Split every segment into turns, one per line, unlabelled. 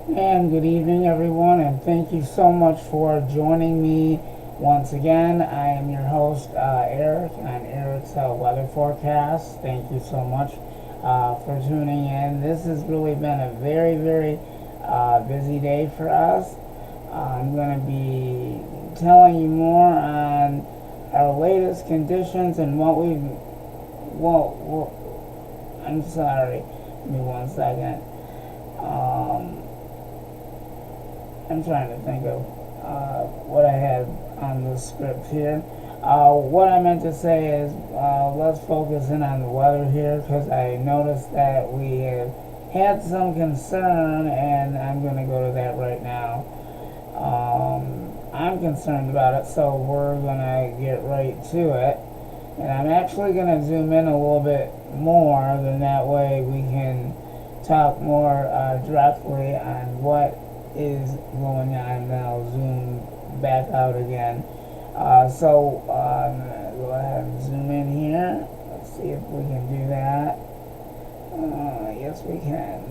And good evening, everyone, and thank you so much for joining me once again. I am your host, Eric, on Eric's weather forecast. Thank you so much for tuning in. This has really been a very, very busy day for us. I'm going to be telling you more on our latest conditions and what we've. I'm sorry. Give me one second. I'm trying to think of what I had on the script here. What I meant to say is let's focus in on the weather here, because I noticed that we have had some concern, and I'm going to go to that right now. I'm concerned about it, so we're going to get right to it. And I'm actually going to zoom in a little bit more, than that way we can talk more directly on what is going on. Then I'll zoom back out again. So I'm going to go ahead and zoom in here. Let's see if we can do that. Yes, we can.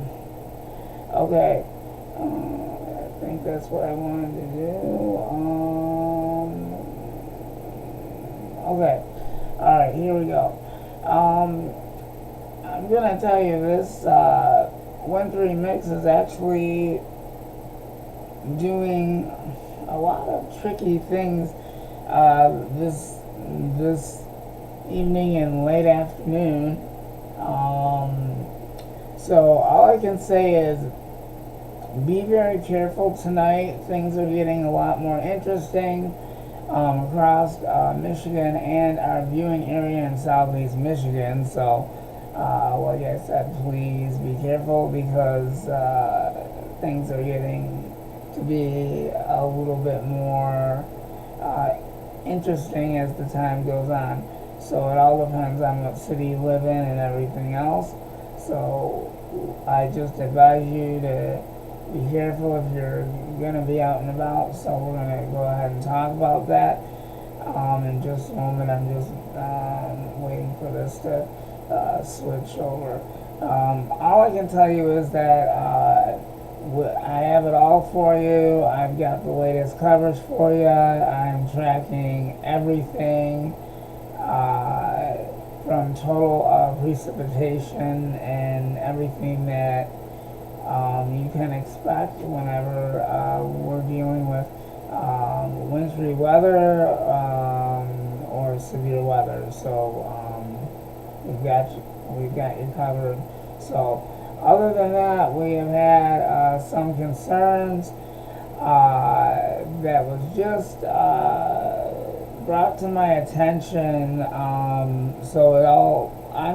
Okay. I think that's what I wanted to do. Okay. Alright, here we go. I'm going to tell you this wintry mix is actually doing a lot of tricky things this evening and late afternoon. So all I can say is be very careful tonight. Things are getting a lot more interesting across Michigan and our viewing area in southeast Michigan. So like I said, please be careful, because things are getting to be a little bit more interesting as the time goes on. So it all depends on what city you live in and everything else. So I just advise you to be careful if you're going to be out and about. So we're going to go ahead and talk about that in just a moment. I'm just waiting for this to switch over. All I can tell you is that I have it all for you. I've got the latest coverage for you. I'm tracking everything from total precipitation and everything that you can expect whenever we're dealing with wintry weather or severe weather. So we've got you covered. So other than that, we have had some concerns that was just brought to my attention. I'm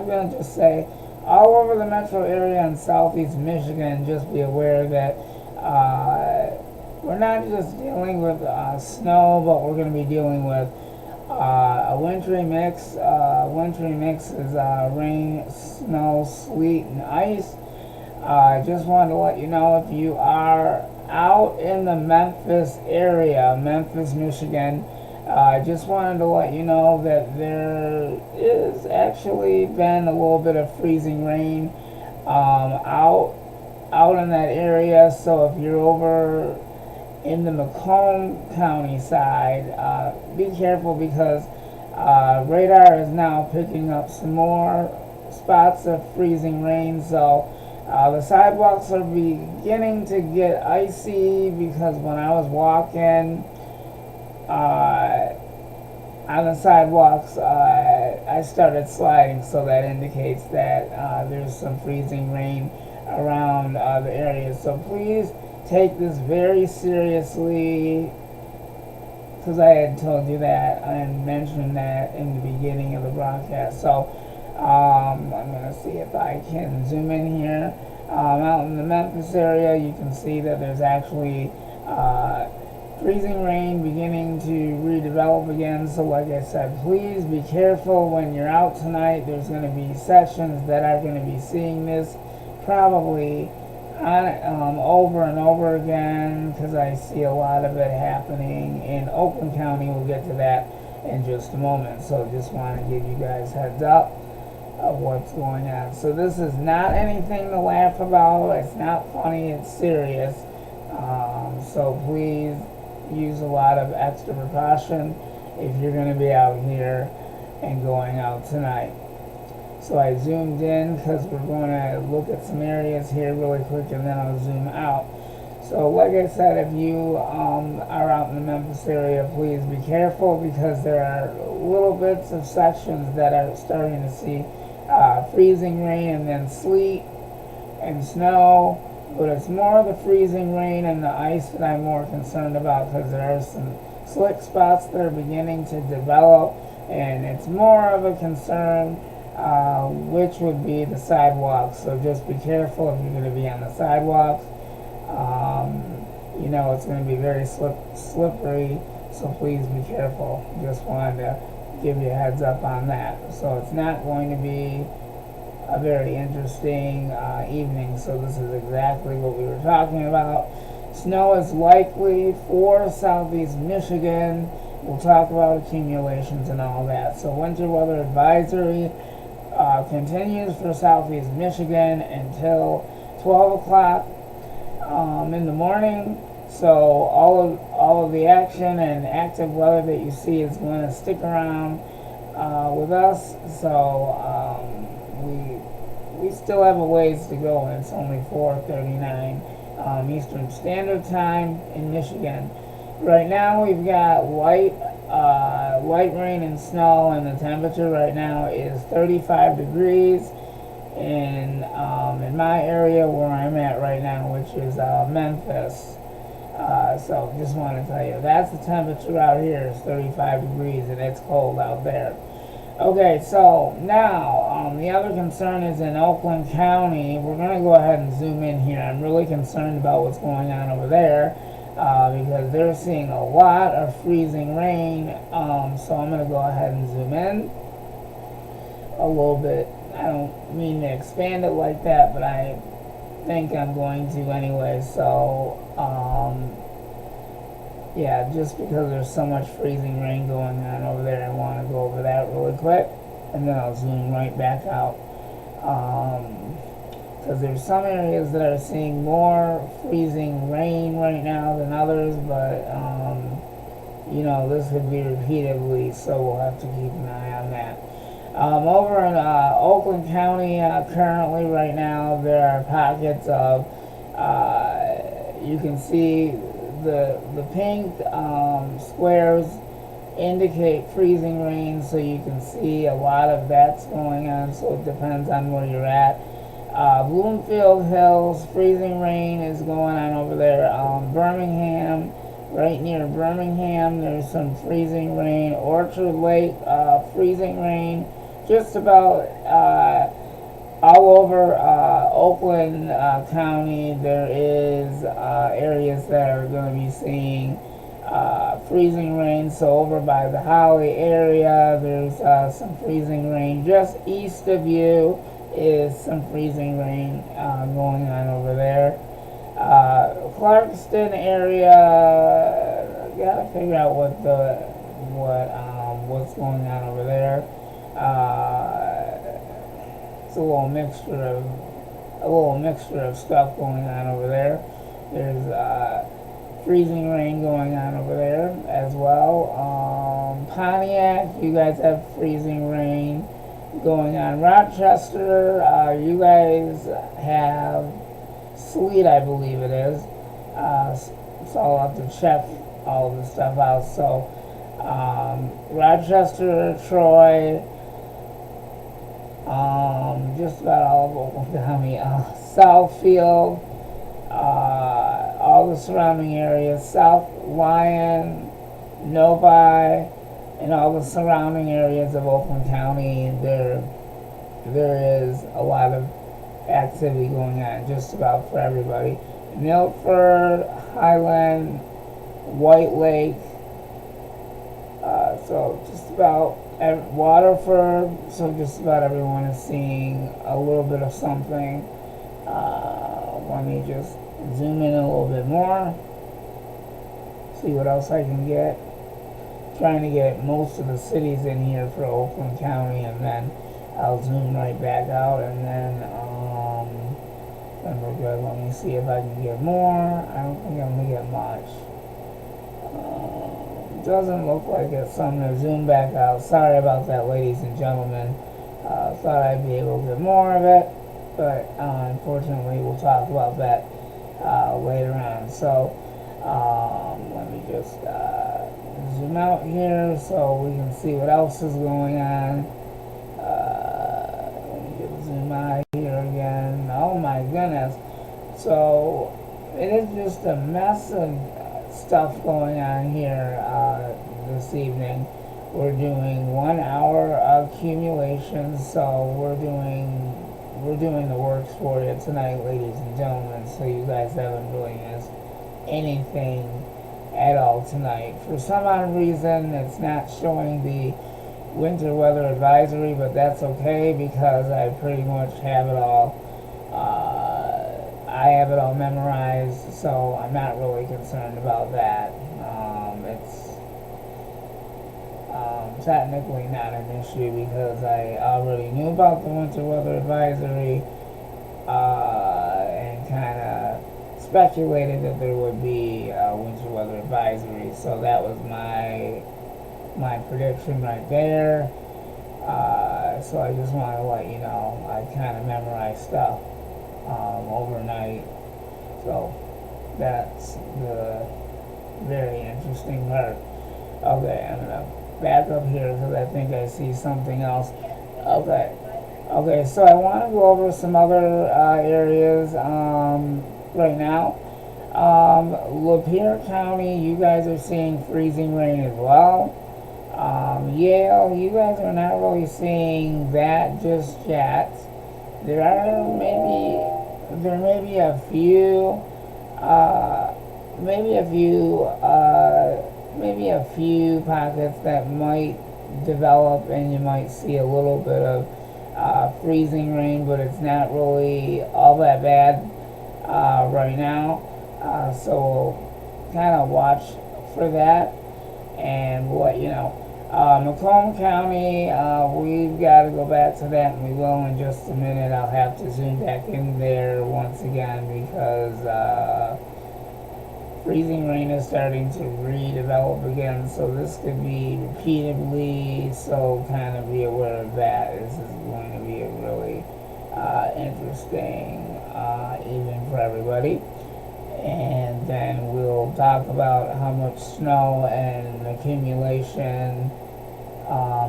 going to just say, all over the metro area in southeast Michigan, just be aware that we're not just dealing with snow, but we're going to be dealing with a wintry mix. Wintry mix is rain, snow, sleet, and ice. I just wanted to let you know, if you are out in the Memphis area, Memphis, Michigan, I just wanted to let you know that there is actually been a little bit of freezing rain out in that area. So if you're over in the Oakland County side, be careful, because radar is now picking up some more spots of freezing rain. So the sidewalks are beginning to get icy, because when I was walking on the sidewalks, I started sliding, so that indicates that there's some freezing rain around the area. So please take this very seriously, because I had told you that and mentioned that in the beginning of the broadcast. So I'm going to see if I can zoom in here. Out in the Memphis area, you can see that there's actually freezing rain beginning to redevelop again. So like I said, please be careful when you're out tonight. There's going to be sections that are going to be seeing this probably over and over again, because I see a lot of it happening in Oakland County. We'll get to that in just a moment. So just want to give you guys heads up of what's going on. So this is not anything to laugh about. It's not funny. It's serious. So please use a lot of extra precaution if you're going to be out here and going out tonight. So I zoomed in because we're going to look at some areas here really quick, and then I'll zoom out. So like I said, if you are out in the Memphis area, please be careful, because there are little bits of sections that are starting to see freezing rain and then sleet and snow. But it's more the freezing rain and the ice that I'm more concerned about, because there are some slick spots that are beginning to develop, and it's more of a concern, which would be the sidewalks. So just be careful if you're going to be on the sidewalks. You know, it's going to be very slippery, so please be careful. Just wanted to give you a heads up on that. So it's not going to be a very interesting evening, so this is exactly what we were talking about. Snow is likely for southeast Michigan. We'll talk about accumulations and all that. So winter weather advisory continues for southeast Michigan until 12 o'clock in the morning. So all of the action and active weather that you see is going to stick around with us. So we still have a ways to go, and it's only 4:39 Eastern Standard Time in Michigan. Right now we've got light rain and snow, and the temperature right now is 35 degrees in my area where I'm at right now, which is Memphis. So just want to tell you, that's the temperature out here, is 35 degrees, and it's cold out there. Okay, so now the other concern is in Oakland County. We're going to go ahead and zoom in here. I'm really concerned about what's going on over there, because they're seeing a lot of freezing rain. So I'm going to go ahead and zoom in a little bit. I don't mean to expand it like that, but I think I'm going to anyway. So yeah, just because there's so much freezing rain going on over there, I want to go over that really quick, and then I'll zoom right back out. Because there's some areas that are seeing more freezing rain right now than others, but you know, this could be repeatedly, so we'll have to keep an eye on that. Over in Oakland County, currently right now, there are pockets of, you can see the pink squares indicate freezing rain, so you can see a lot of that's going on, so it depends on where you're at. Bloomfield Hills, freezing rain is going on over there. Birmingham, right near Birmingham, there's some freezing rain. Orchard Lake, freezing rain. Just about all over Oakland County, there is areas that are going to be seeing freezing rain. So over by the Holly area, there's some freezing rain. Just east of you is some freezing rain going on over there. Clarkston area, gotta figure out what's going on over there. It's a little mixture of stuff going on over there. There's freezing rain going on over there as well. Pontiac, you guys have freezing rain going on. Rochester, you guys have sleet, I believe it is. So I'll have to check all of the stuff out. So Rochester, Troy, just about all of Oakland County, Southfield, all the surrounding areas, South Lyon, Novi, and all the surrounding areas of Oakland County. There is a lot of activity going on just about for everybody. Milford, Highland, White Lake, so just about Waterford, so just about everyone is seeing a little bit of something. Let me just zoom in a little bit more, see what else I can get. Trying to get most of the cities in here for Oakland County, and then I'll zoom right back out, and then and we're good. Let me see if I can get more. I don't think I'm gonna get much. Doesn't look like it, so I'm gonna zoom back out. Sorry about that, ladies and gentlemen. Thought I'd be able to get more of it, but unfortunately we'll talk about that later on. So let me just zoom out here so we can see what else is going on. Let me just zoom out here again. Oh my goodness. So it is just a mess of stuff going on here this evening. We're doing 1 hour accumulation, so we're doing the works for you tonight, ladies and gentlemen, so you guys haven't really missed anything at all tonight. For some odd reason, it's not showing the winter weather advisory, but that's okay because I pretty much have it all. I have it all memorized, so I'm not really concerned about that. It's technically not an issue because I already knew about the winter weather advisory and kind of speculated that there would be a winter weather advisory, so that was my prediction right there. So I just want to let you know I kind of memorized stuff overnight, so that's the very interesting part. Okay, I'm gonna back up here because I think I see something else. Okay, so I want to go over some other areas right now. Lapeer County, you guys are seeing freezing rain as well. Yale, you guys are not really seeing that just yet. There may be a few, maybe a few pockets that might develop, and you might see a little bit of freezing rain, but it's not really all that bad right now. So kind of watch for that, and we'll let you know. Macomb County, we've got to go back to that, and we will in just a minute. I'll have to zoom back in there once again because freezing rain is starting to redevelop again, so this could be repeatedly, so kind of be aware of that. This is going to be a really interesting evening for everybody. And then we'll talk about how much snow and accumulation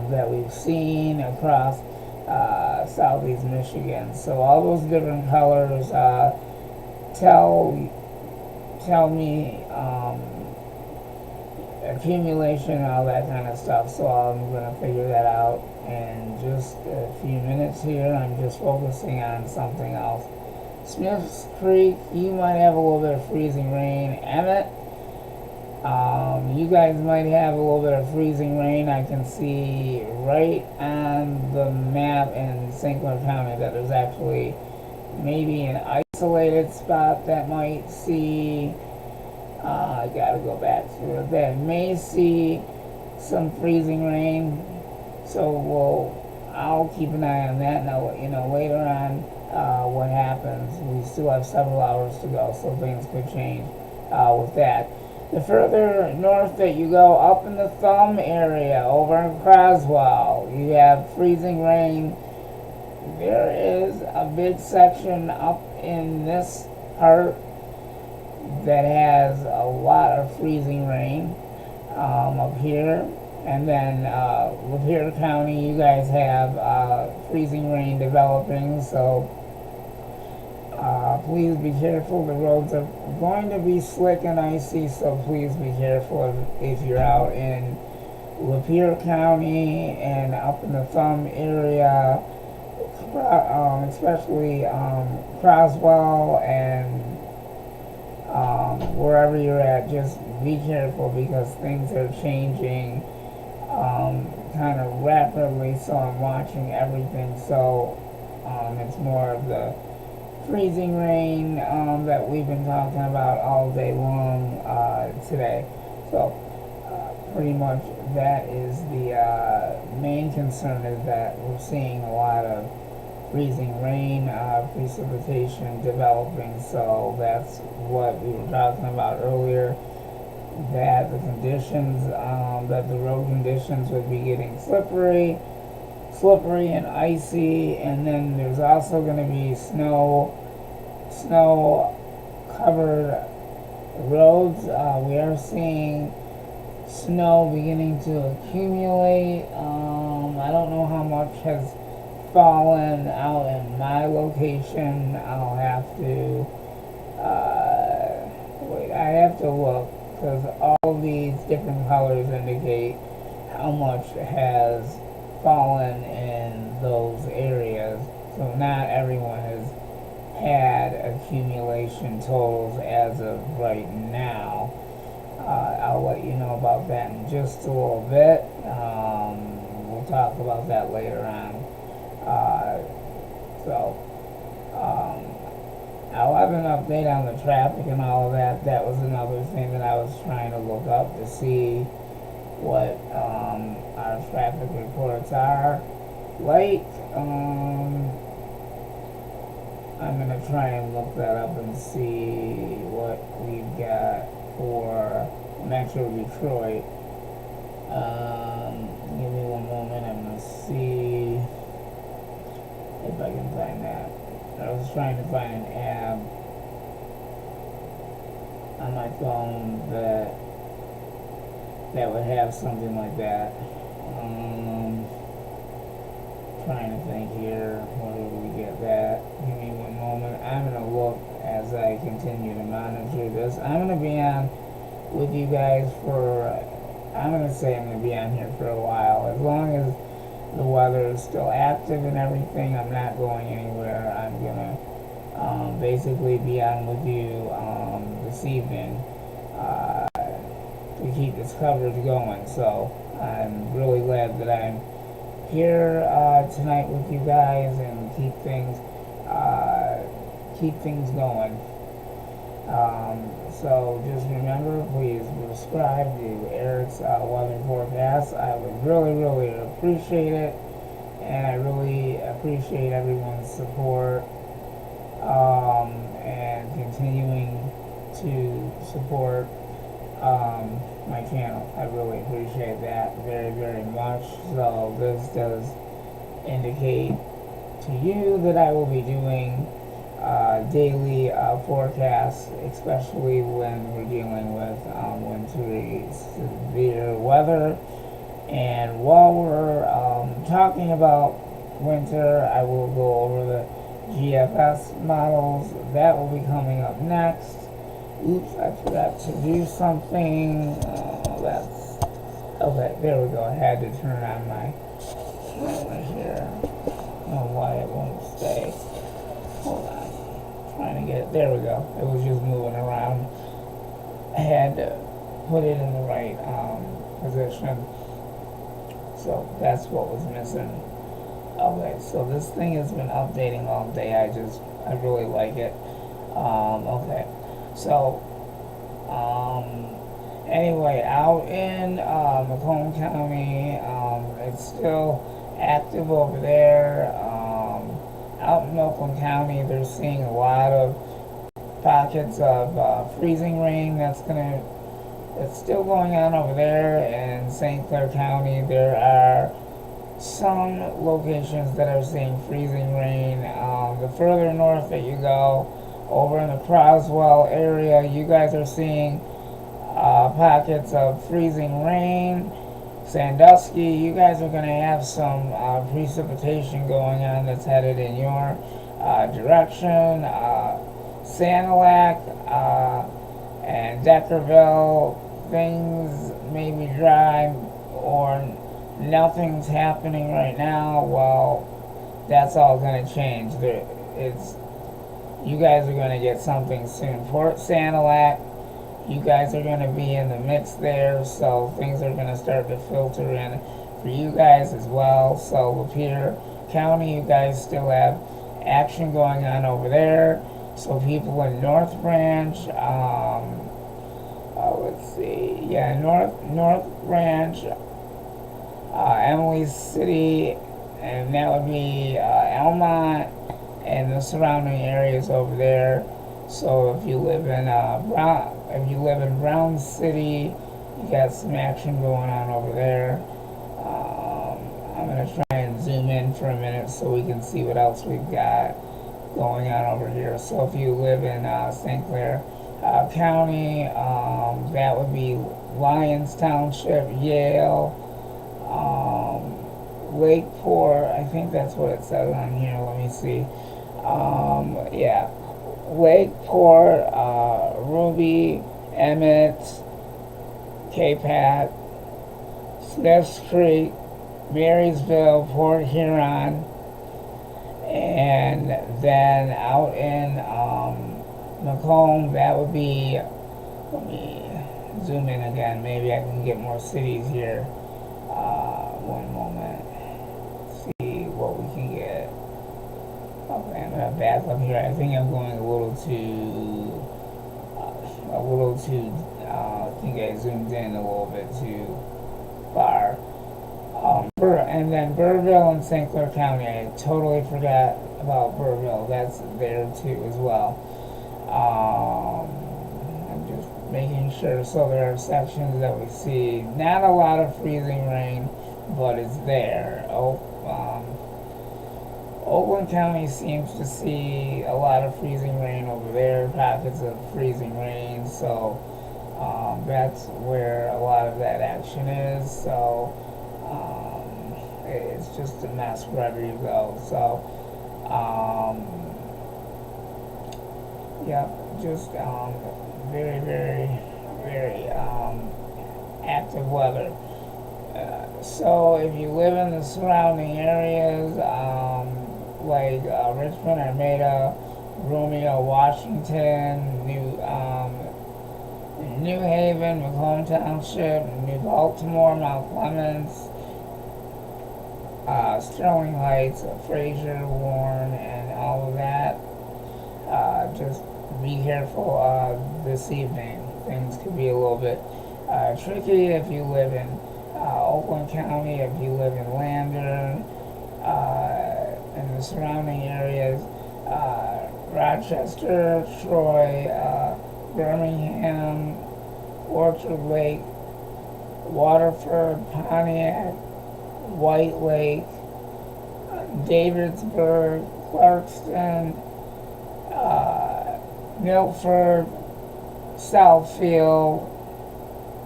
that we've seen across southeast Michigan. So all those different colors tell me accumulation and all that kind of stuff. So I'm going to figure that out in just a few minutes here. I'm just focusing on something else. Smith's Creek, you might have a little bit of freezing rain. Emmett, you guys might have a little bit of freezing rain. I can see right on the map in St. Clair County that there's actually maybe an isolated spot that might see, I gotta go back through it, that may see some freezing rain. So I'll keep an eye on that, and I'll let you know later on what happens. We still have several hours to go, so things could change with that. The further north that you go, up in the Thumb area, over in Croswell, you have freezing rain. There is a big section up in this part that has a lot of freezing rain up here. And then Lapeer County, you guys have freezing rain developing, so please be careful. The roads are going to be slick and icy, so please be careful if you're out in Lapeer County and up in the Thumb area, especially Croswell and wherever you're at. Just be careful because things are changing kind of rapidly, so I'm watching everything. So it's more of the freezing rain that we've been talking about all day long today. So pretty much that is the main concern, is that we're seeing a lot of freezing rain, precipitation developing. So that's what we were talking about earlier, that the conditions, that the road conditions would be getting slippery and icy, and then there's also going to be snow covered roads. We are seeing snow beginning to accumulate. I don't know how much has fallen out in my location. I'll have to wait. I have to look, because all these different colors indicate how much has fallen in those areas. So not everyone has had accumulation totals as of right now. I'll let you know about that in just a little bit. We'll talk about that later on. I'll have an update on the traffic and all of that. That was another thing that I was trying to look up to see what our traffic reports are like. I'm going to try and look that up and see what we've got for Metro Detroit. Give me one moment. I'm going to see if I can find that. I was trying to find an app on my phone that would have something like that. Trying to think here, where did we get that? Give me one moment. I'm going to look as I continue to monitor this. I'm going to be on with you guys for, I'm going to say I'm going to be on here for a while. As long as the weather is still active and everything, I'm not going anywhere. I'm going to basically be on with you this evening to keep this coverage going. So I'm really glad that I'm here tonight with you guys and keep things going. So just remember, please subscribe to Eric's weather forecast. I would really appreciate it, and I really appreciate everyone's support and continuing to support my channel. I really appreciate that very much. So this does indicate to you that I will be doing daily forecasts, especially when we're dealing with wintry severe weather. And while we're talking about winter, I will go over the GFS models. That will be coming up next. Oops, I forgot to do something. That's okay. There we go. I had to turn on my camera here. I don't know why it won't stay. Hold on. Trying to get it. There we go. It was just moving around. I had to put it in the right position. So that's what was missing. Okay, so this thing has been updating all day. I really like it. Okay. So, anyway, out in Oakland County, it's still active over there. Out in Oakland County, they're seeing a lot of pockets of freezing rain. It's still going on over there. In St. Clair County, there are some locations that are seeing freezing rain. The further north that you go, over in the Croswell area, you guys are seeing pockets of freezing rain. Sandusky, you guys are going to have some precipitation going on that's headed in your direction. Sanilac and Deckerville, things may be dry or nothing's happening right now. Well, that's all going to change. You guys are going to get something soon. Port Sanilac, you guys are going to be in the mix there, so things are going to start to filter in for you guys as well. So Lapeer County, you guys still have action going on over there. So people in North Branch, let's see, yeah, North Branch, Emily City, and that would be Elmont and the surrounding areas over there. So if you live in Brown City, you got some action going on over there. I'm gonna try and zoom in for a minute so we can see what else we've got going on over here. So if you live in St. Clair County, that would be Lyons Township, Yale, Lakeport. I think that's what it says on here. Let me see. Yeah, Lakeport, Ruby, Emmett, K-Pat, Smiths Creek, Marysville, Port Huron, and then out in Macomb, that would be, let me zoom in again, maybe I can get more cities here. One moment, see what we can get. Okay, I'm gonna back up here. I think I'm going a little too, I think I zoomed in a little bit too far. And then Burrillville and St. Clair County, I totally forgot about Burrillville. That's there too as well. I'm just making sure. So there are sections that we see. Not a lot of freezing rain, but it's there. Oakland County seems to see a lot of freezing rain over there, pockets of freezing rain. So that's where a lot of that action is. So it's just a mess wherever you go. So yeah, just very, very, very active weather. So if you live in the surrounding areas, like Richmond, Armada, Romeo, Washington, New Haven, Macomb Township, New Baltimore, Mount Clemens, Sterling Heights, Fraser, Warren, and all of that. Just be careful this evening. Things could be a little bit tricky if you live in Oakland County, if you live in Lander, and the surrounding areas, Rochester, Troy, Birmingham, Orchard Lake, Waterford, Pontiac, White Lake, Davidsburg, Clarkston, Milford, Southfield.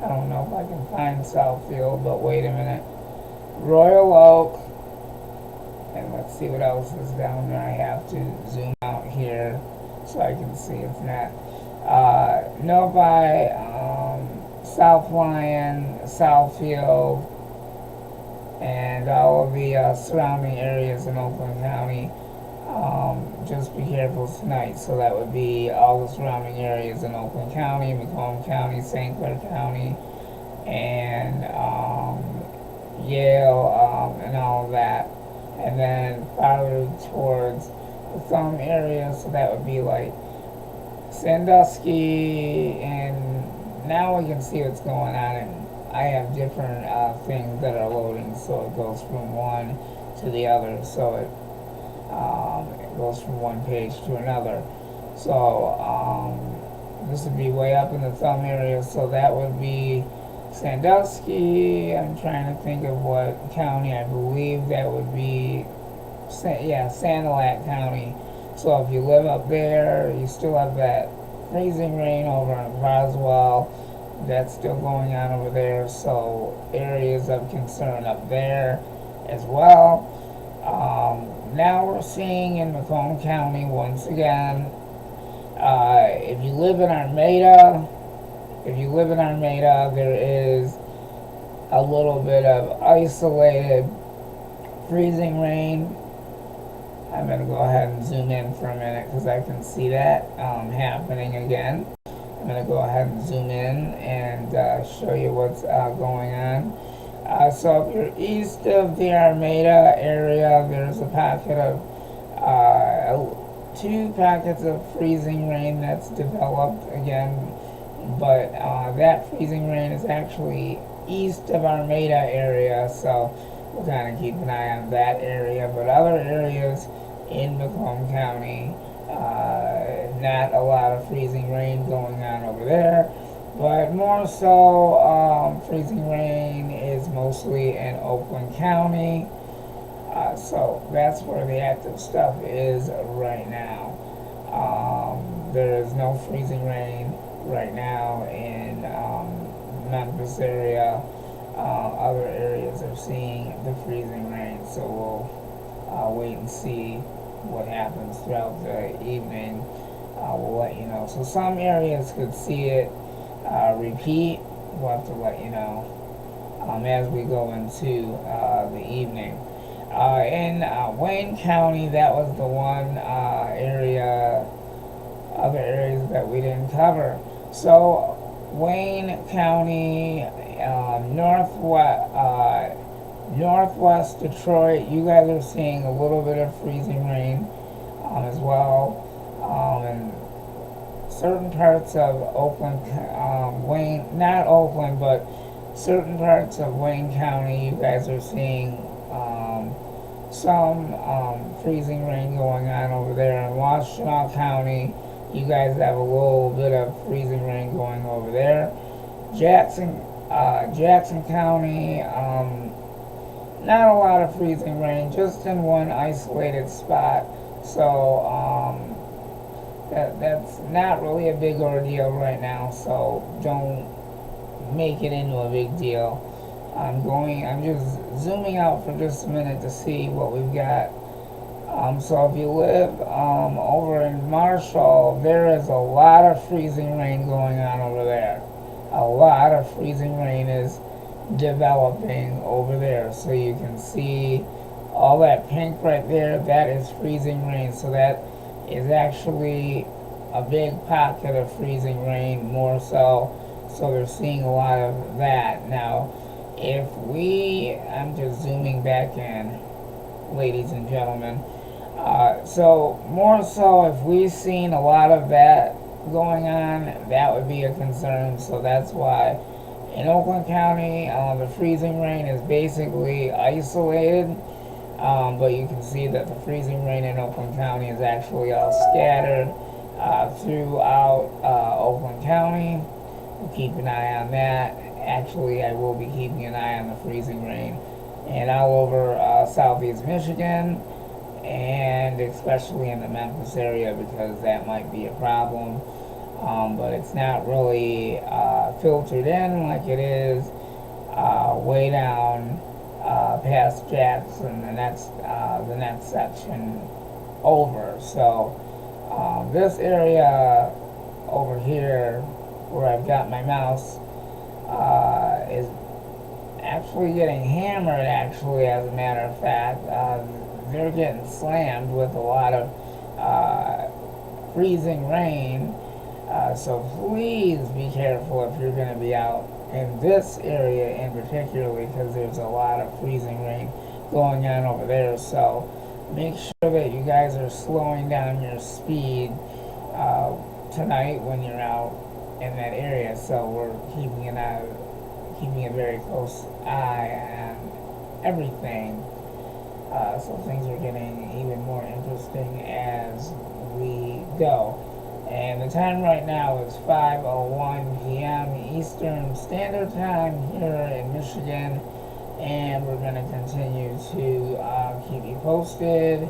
I don't know if I can find Southfield, but wait a minute. Royal Oak, and let's see what else is down there. I have to zoom out here so I can see it's not. Novi, South Lyon, Southfield, and all of the surrounding areas in Oakland County. Just be careful tonight. So that would be all the surrounding areas in Oakland County, Macomb County, St. Clair County, and Yale, and all of that. And then farther towards the thumb area, so that would be like Sandusky, and now we can see what's going on. And I have different things that are loading, so it goes from one to the other. So it goes from one page to another. So this would be way up in the thumb area, so that would be Sandusky. I'm trying to think of what county. I believe that would be Sanilac County. So if you live up there, you still have that freezing rain over in Roswell. That's still going on over there. So areas of concern up there as well. Now we're seeing in Macomb County once again. If you live in Armada, there is a little bit of isolated freezing rain. I'm going to go ahead and zoom in for a minute because I can see that happening again. I'm going to go ahead and zoom in and show you what's going on. So if you're east of the Armada area, there's a pocket of 2 packets of freezing rain that's developed again, but that freezing rain is actually east of Armada area, so we'll kind of keep an eye on that area. But other areas in Macomb County, not a lot of freezing rain going on over there. But more so, freezing rain is mostly in Oakland County. So that's where the active stuff is right now. There is no freezing rain right now in Memphis area. Other areas are seeing the freezing rain, so we'll wait and see what happens throughout the evening. We'll let you know. So some areas could see it repeat. We'll have to let you know as we go into the evening. In Wayne County, that was the one other areas that we didn't cover. So Wayne County, northwest Detroit, you guys are seeing a little bit of freezing rain as well. And certain parts of Oakland, not Oakland, but certain parts of Wayne County, you guys are seeing some freezing rain going on over there. In Washtenaw County, you guys have a little bit of freezing rain going over there. Jackson County, not a lot of freezing rain, just in one isolated spot. So that's not really a big ordeal right now. So don't make it into a big deal. I'm just zooming out for just a minute to see what we've got. So if you live over in Marshall, there is a lot of freezing rain going on over there. A lot of freezing rain is developing over there. So you can see all that pink right there, that is freezing rain. So that is actually a big pocket of freezing rain, more so. So they're seeing a lot of that. Now, I'm just zooming back in, ladies and gentlemen. So more so, if we've seen a lot of that going on, that would be a concern. So that's why in Oakland County, the freezing rain is basically isolated. But you can see that the freezing rain in Oakland County is actually all scattered throughout Oakland County. We'll keep an eye on that. Actually, I will be keeping an eye on the freezing rain and all over southeast Michigan, and especially in the Memphis area, because that might be a problem. But it's not really filtered in like it is way down past Jackson, the next section over. So this area over here where I've got my mouse is actually getting hammered, actually, as a matter of fact. They're getting slammed with a lot of freezing rain. So please be careful if you're going to be out in this area in particular, because there's a lot of freezing rain going on over there. So make sure that you guys are slowing down your speed tonight when you're out in that area. So we're keeping a very close eye on everything. So things are getting even more interesting as we go. And the time right now is 5:01 p.m. Eastern Standard Time here in Michigan. And we're going to continue to keep you posted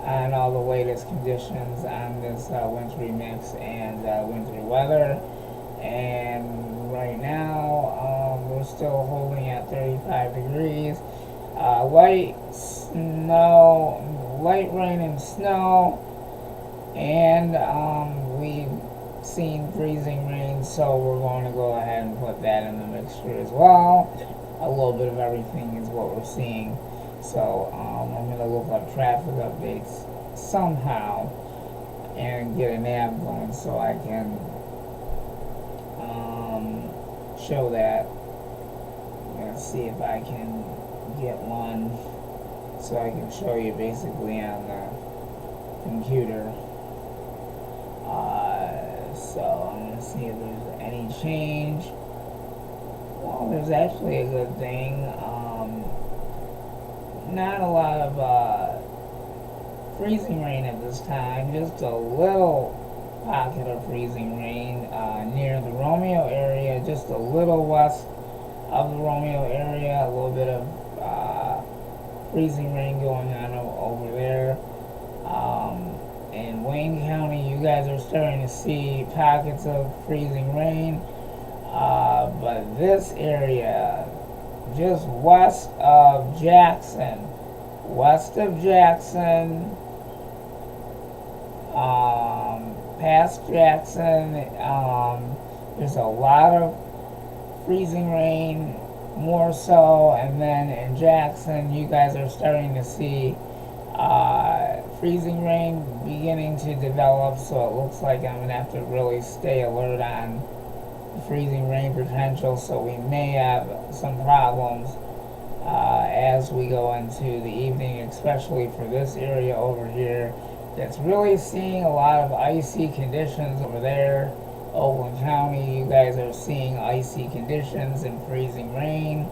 on all the latest conditions on this wintry mix and wintry weather. And right now, we're still holding at 35 degrees. Light rain and snow, and we've seen freezing rain, so we're going to go ahead and put that in the mixture as well. A little bit of everything is what we're seeing. So I'm going to look up traffic updates somehow and get an app going so I can show that. I'm going to see if I can get one so I can show you basically on the computer. So I'm going to see if there's any change. Well, there's actually a good thing. not a lot of freezing rain at this time, just a little pocket of freezing rain near the Romeo area, just a little west of the Romeo area, a little bit of freezing rain going on over there. In Wayne County, you guys are starting to see pockets of freezing rain, but this area, just west of Jackson, past Jackson, there's a lot of freezing rain, more so, and then in Jackson, you guys are starting to see freezing rain beginning to develop, so it looks like I'm going to have to really stay alert on the freezing rain potential, so we may have some problems as we go into the evening, especially for this area over here that's really seeing a lot of icy conditions over there. Oakland County, you guys are seeing icy conditions and freezing rain,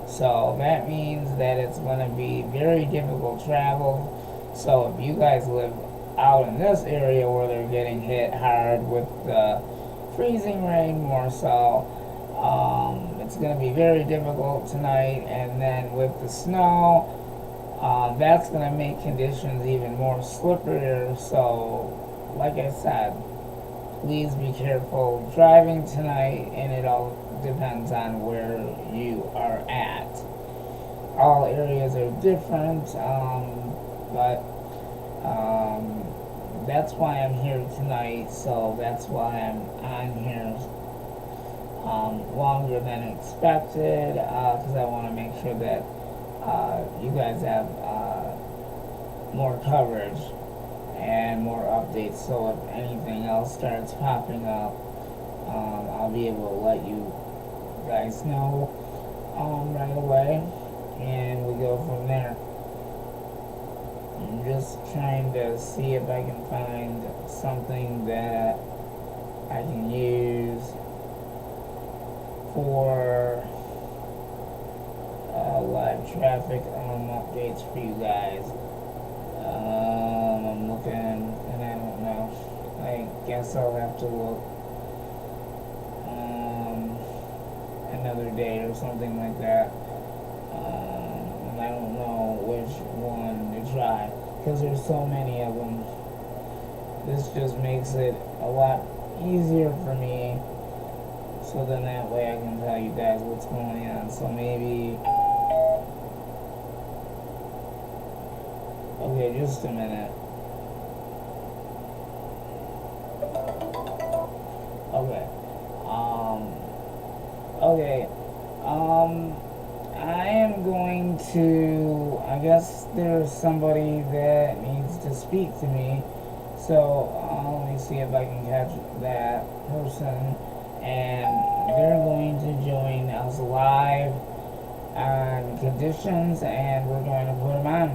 so that means that it's going to be very difficult travel. So if you guys live out in this area where they're getting hit hard with the freezing rain more so, it's going to be very difficult tonight, and then with the snow, that's going to make conditions even more slipperier. So like I said, please be careful driving tonight, and it all depends on where you are at. All areas are different, but that's why I'm here tonight, so that's why I'm on here longer than expected, because I want to make sure that you guys have more coverage and more updates, so if anything else starts popping up, I'll be able to let you guys know right away, and we go from there. I'm just trying to see if I can find something that I can use for live traffic updates for you guys. I'm looking, and I don't know. I guess I'll have to look another day or something like that. And I don't know which one to try, because there's so many of them. This just makes it a lot easier for me, so then that way I can tell you guys what's going on. So maybe, okay, just a minute. Okay. Okay. I am going to, I guess there's somebody that needs to speak to me. So, let me see if I can catch that person. And they're going to join us live on conditions, and we're going to put them on.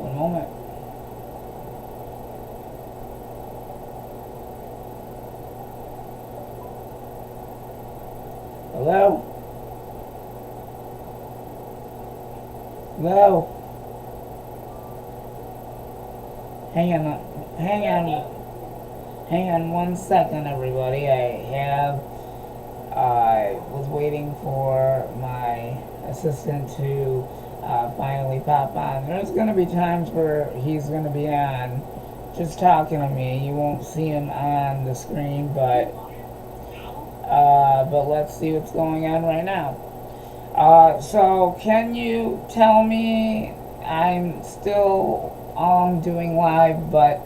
One moment. Hello? Hello? Hang on 1 second, everybody. I was waiting for my assistant to finally pop on. There's going to be times where he's going to be on just talking to me. You won't see him on the screen, but let's see what's going on right now. So can you tell me, I'm still doing live, but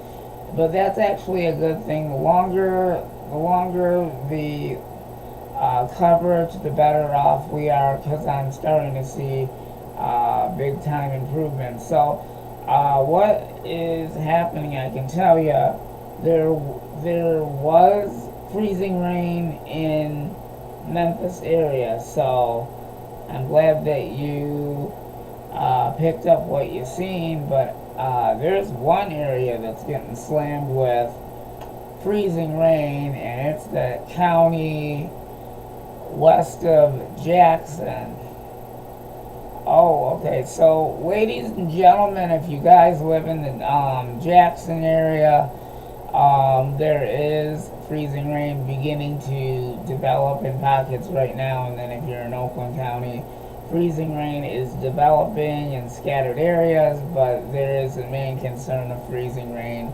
that's actually a good thing. The longer the coverage, the better off we are, because I'm starting to see big time improvements. So what is happening, I can tell you, there was freezing rain in Memphis area, so I'm glad that you picked up what you've seen, but there's one area that's getting slammed with freezing rain, and it's the county west of Jackson. Oh, okay. So, ladies and gentlemen, if you guys live in the Jackson area, there is freezing rain beginning to develop in pockets right now. And then if you're in Oakland County, freezing rain is developing in scattered areas, but there is a main concern of freezing rain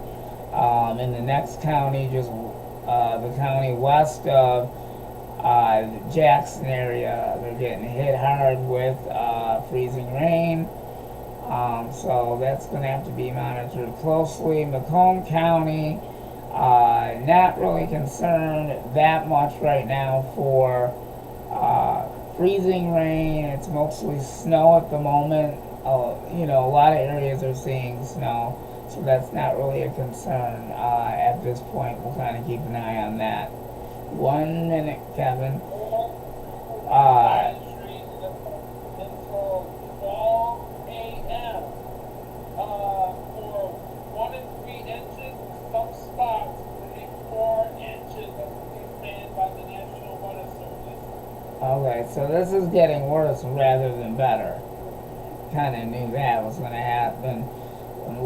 in the next county, just the county west of Jackson area. They're getting hit hard with freezing rain. So that's going to have to be monitored closely. Macomb County, not really concerned that much right now for freezing rain. It's mostly snow at the moment. A lot of areas are seeing snow, so that's not really a concern at this point. We'll kind of keep an eye on that. 1 minute, Kevin. Okay, so this is getting worse rather than better. Kind of knew that was going to happen.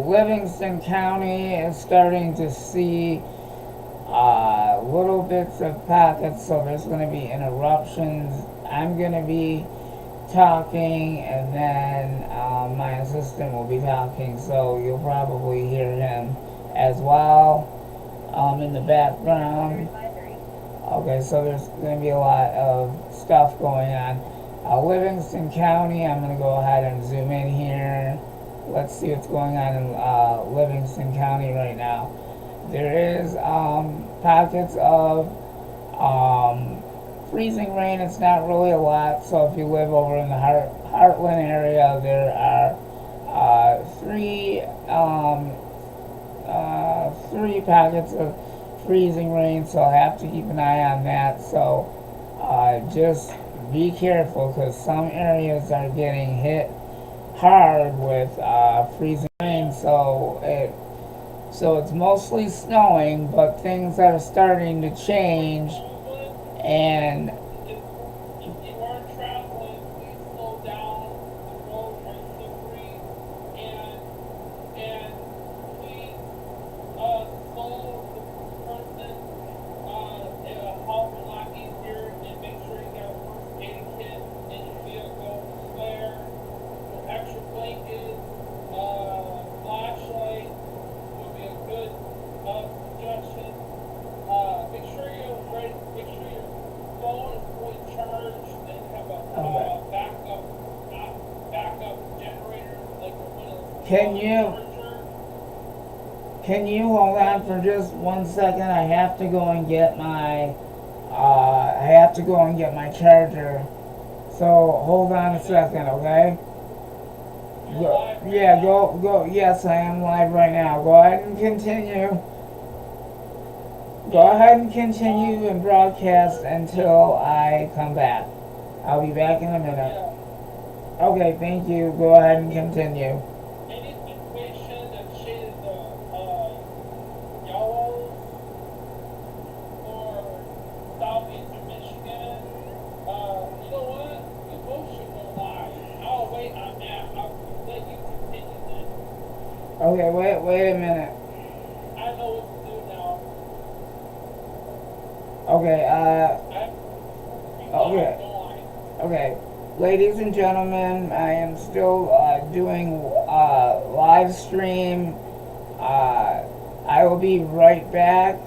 Livingston County is starting to see little bits of pockets, so there's going to be interruptions. I'm going to be talking, and then my assistant will be talking, so you'll probably hear him as well in the background. Okay, so there's going to be a lot of stuff going on. Livingston County, I'm going to go ahead and zoom in here. Let's see what's going on in Livingston County right now. There is pockets of freezing rain. It's not really a lot, so if you live over in the Heartland area, there are three pockets of freezing rain, so I'll have to keep an eye on that. So just be careful, because some areas are getting hit hard with freezing rain. So it's mostly snowing, but things are starting to change. And Can you hold on for just 1 second? I have to go and get my charger. So hold on a second, okay? Go. Yes, I am live right now. Go ahead and continue. Go ahead and continue and broadcast until I come back. I'll be back in a minute. Okay, thank you. Go ahead and continue. Okay, wait a minute.
I know what to do now.
Okay, ladies and gentlemen, I am still doing live stream. I will be right back.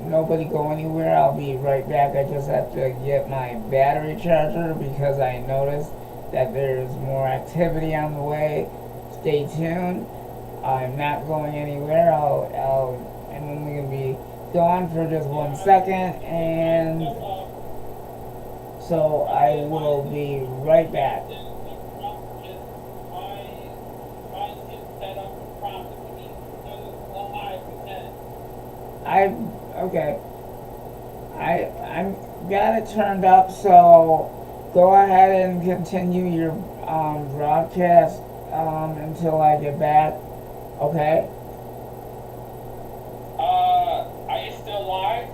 Nobody go anywhere. I'll be right back. I just have to get my battery charger because I noticed that there's more activity on the way. Stay tuned. I'm not going anywhere. I'm only going to be gone for just 1 second, and so I will be right back. I'm got it turned up, so go ahead and continue your broadcast until I get back. Okay?
Are you still live?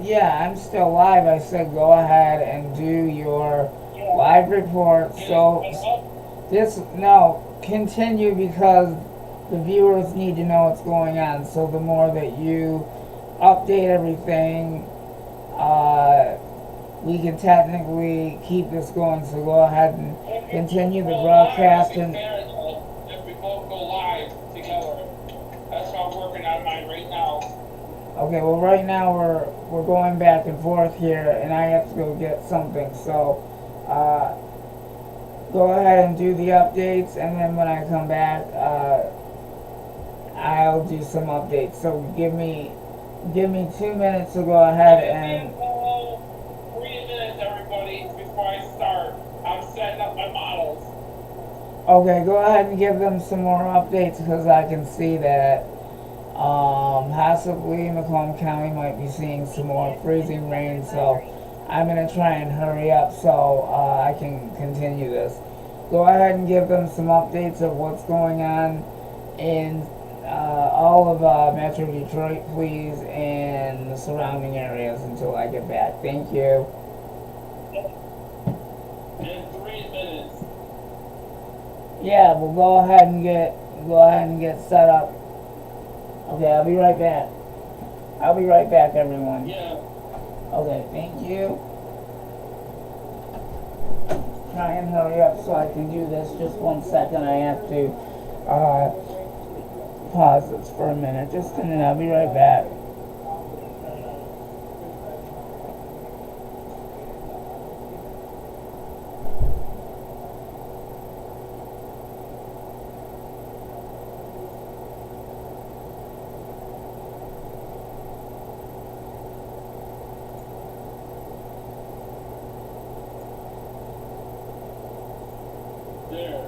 Yeah, I'm still live. I said go ahead and do your live report. So continue because the viewers need to know what's going on. So the more that you update everything, we can technically keep this going. So go ahead and continue the broadcast. And
if we both go live together, that's what I'm working on mine right now.
okay, well right now we're going back and forth here, and I have to go get something. So go ahead and do the updates, and then when I come back, I'll do some updates. So give me 2 minutes to go ahead and.
3 minutes, everybody, before I start. I'm setting up my models.
Okay, go ahead and give them some more updates because I can see that possibly Macomb County might be seeing some more freezing rain. So I'm gonna try and hurry up so I can continue this. Go ahead and give them some updates of what's going on in all of Metro Detroit, please, and the surrounding areas until I get back. Thank you.
In 3 minutes.
Yeah, we'll go ahead and get set up. Okay, I'll be right back. I'll be right back, everyone.
Yeah.
Okay, thank you. Try and hurry up so I can do this. Just 1 second. I have to pause this for a minute. Just a minute. I'll be right back.
There.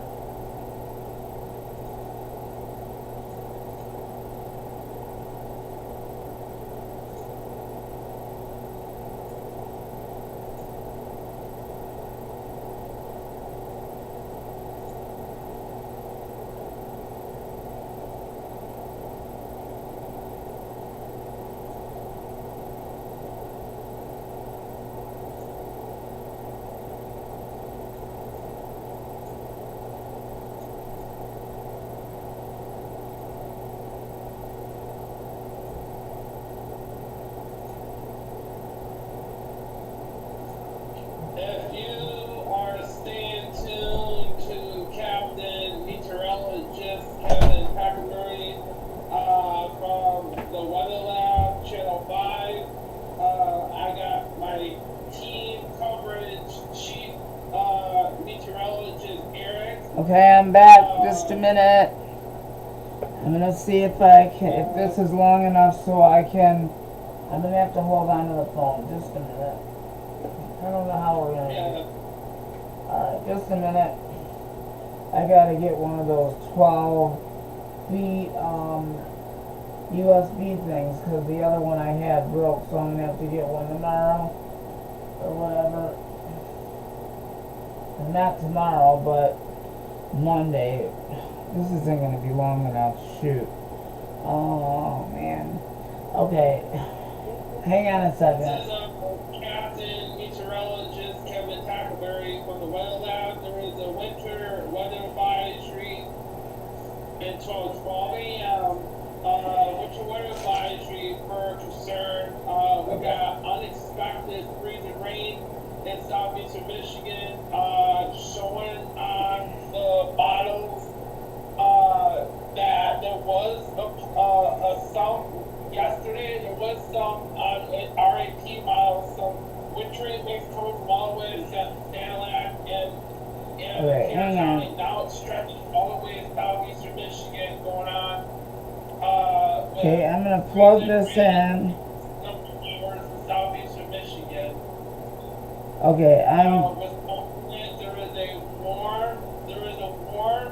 If you are staying tuned to Captain Meteorologist Kevin Packerberry from the Weather Lab, Channel 5, I got my team coverage chief meteorologist Eric.
Okay, I'm back. Just a minute. I'm gonna see if this is long enough so I can. I'm gonna have to hold on to the phone. Just a minute. I don't know how we're gonna do it. Alright, just a minute. I gotta get one of those 12 feet USB things because the other one I had broke, so I'm gonna have to get one tomorrow or whatever. Not tomorrow, but Monday. This isn't gonna be long enough. Shoot. Oh man. Okay. Hang on a second.
This is Captain Meteorologist Kevin Packerberry from the Weather Lab. There is a winter weather advisory until 12 a.m. Winter weather advisory for concern. We got unexpected freezing rain in southeastern Michigan. Showing on the bottles that there was some yesterday. There was some RAP models, some wintry mix coming from all the way to Sanilac and
Okay, hang on.
County. Now it's stretching all the way to southeastern Michigan, going on.
Okay, I'm gonna plug this in.
Southeastern Michigan.
Okay,
With Oakland, there is a warm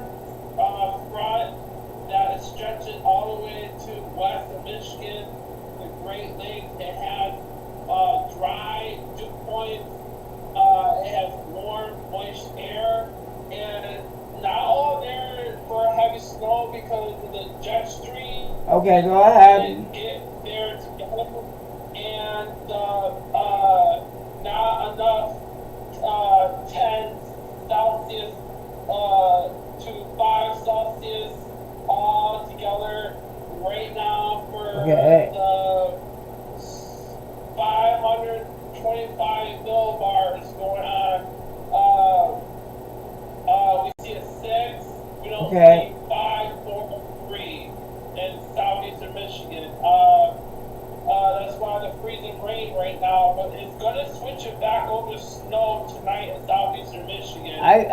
front that is stretching all the way to west of Michigan, the Great Lakes. It has dry dew points. It has warm, moist air, and not all there for heavy snow because of the jet stream.
Okay, go ahead.
There together, and to 5 Celsius all together right now for
Okay.
the 525 millibars going on. We see a 6. We don't
Okay.
see 5, 4, 3 in southeastern Michigan. That's why the freezing rain right now, but it's gonna switch it back over to snow tonight in southeastern Michigan.
I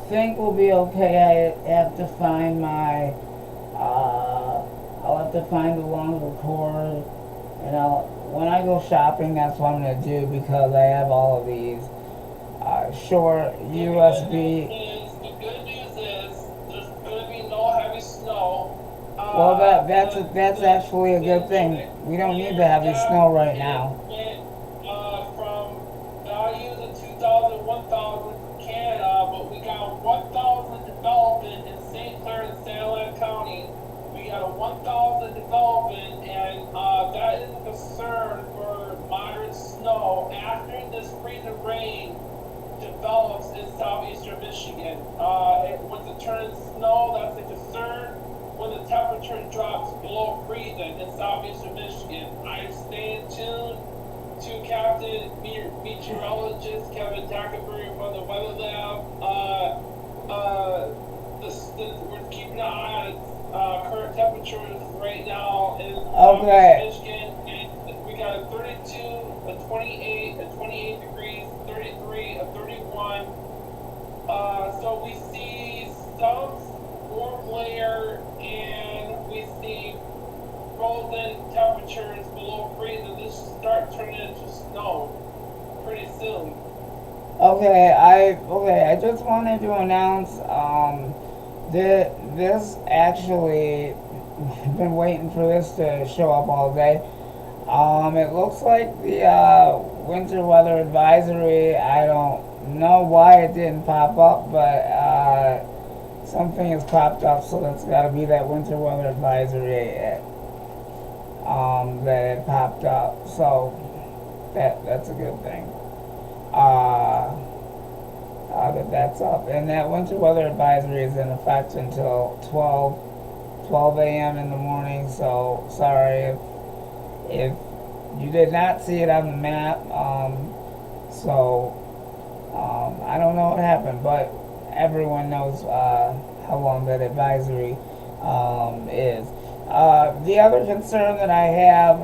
think we'll be okay. I have to find my I'll have to find the longer cord, and when I go shopping, that's what I'm gonna do, because I have all of these short USB.
The good news is there's gonna be no heavy snow.
Well, that's actually a good thing. We don't need the heavy snow right now.
From values of 2,000, 1,000 from Canada, but we got 1,000 development in St. Clair and Salem County. We got a 1,000 development, and that is a concern for moderate snow after this freezing rain develops in southeastern Michigan. Once it turns snow, that's a concern. When the temperature drops below freezing in southeastern Michigan, I'm staying tuned to Captain Meteorologist Kevin Tackerberry from the Weather Lab. We're keeping an eye on current temperatures right now in Michigan. And we got a 32, a 28, a 28 degrees, 33, a 31. So we see some warm layer, and we see frozen temperatures below freezing. This should start turning into snow pretty soon.
Okay, I just wanted to announce this actually been waiting for this to show up all day. It looks like the winter weather advisory, I don't know why it didn't pop up, but something has popped up, so that's got to be that winter weather advisory that it popped up. So that's a good thing. That's up, and that winter weather advisory is in effect until 12 a.m. in the morning. So sorry if you did not see it on the map. I don't know what happened, but everyone knows how long that advisory is. The other concern that I have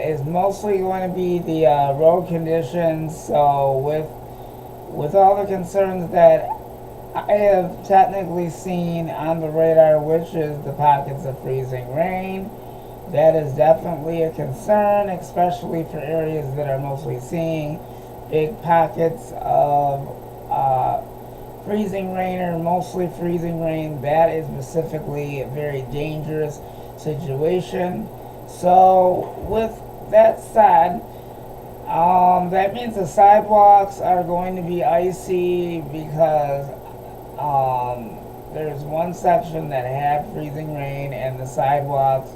is mostly going to be the road conditions. So with all the concerns that I have technically seen on the radar, which is the pockets of freezing rain, that is definitely a concern, especially for areas that are mostly seeing big pockets of freezing rain, or mostly freezing rain. That is specifically a very dangerous situation. So with that said, that means the sidewalks are going to be icy, because there's one section that had freezing rain and the sidewalks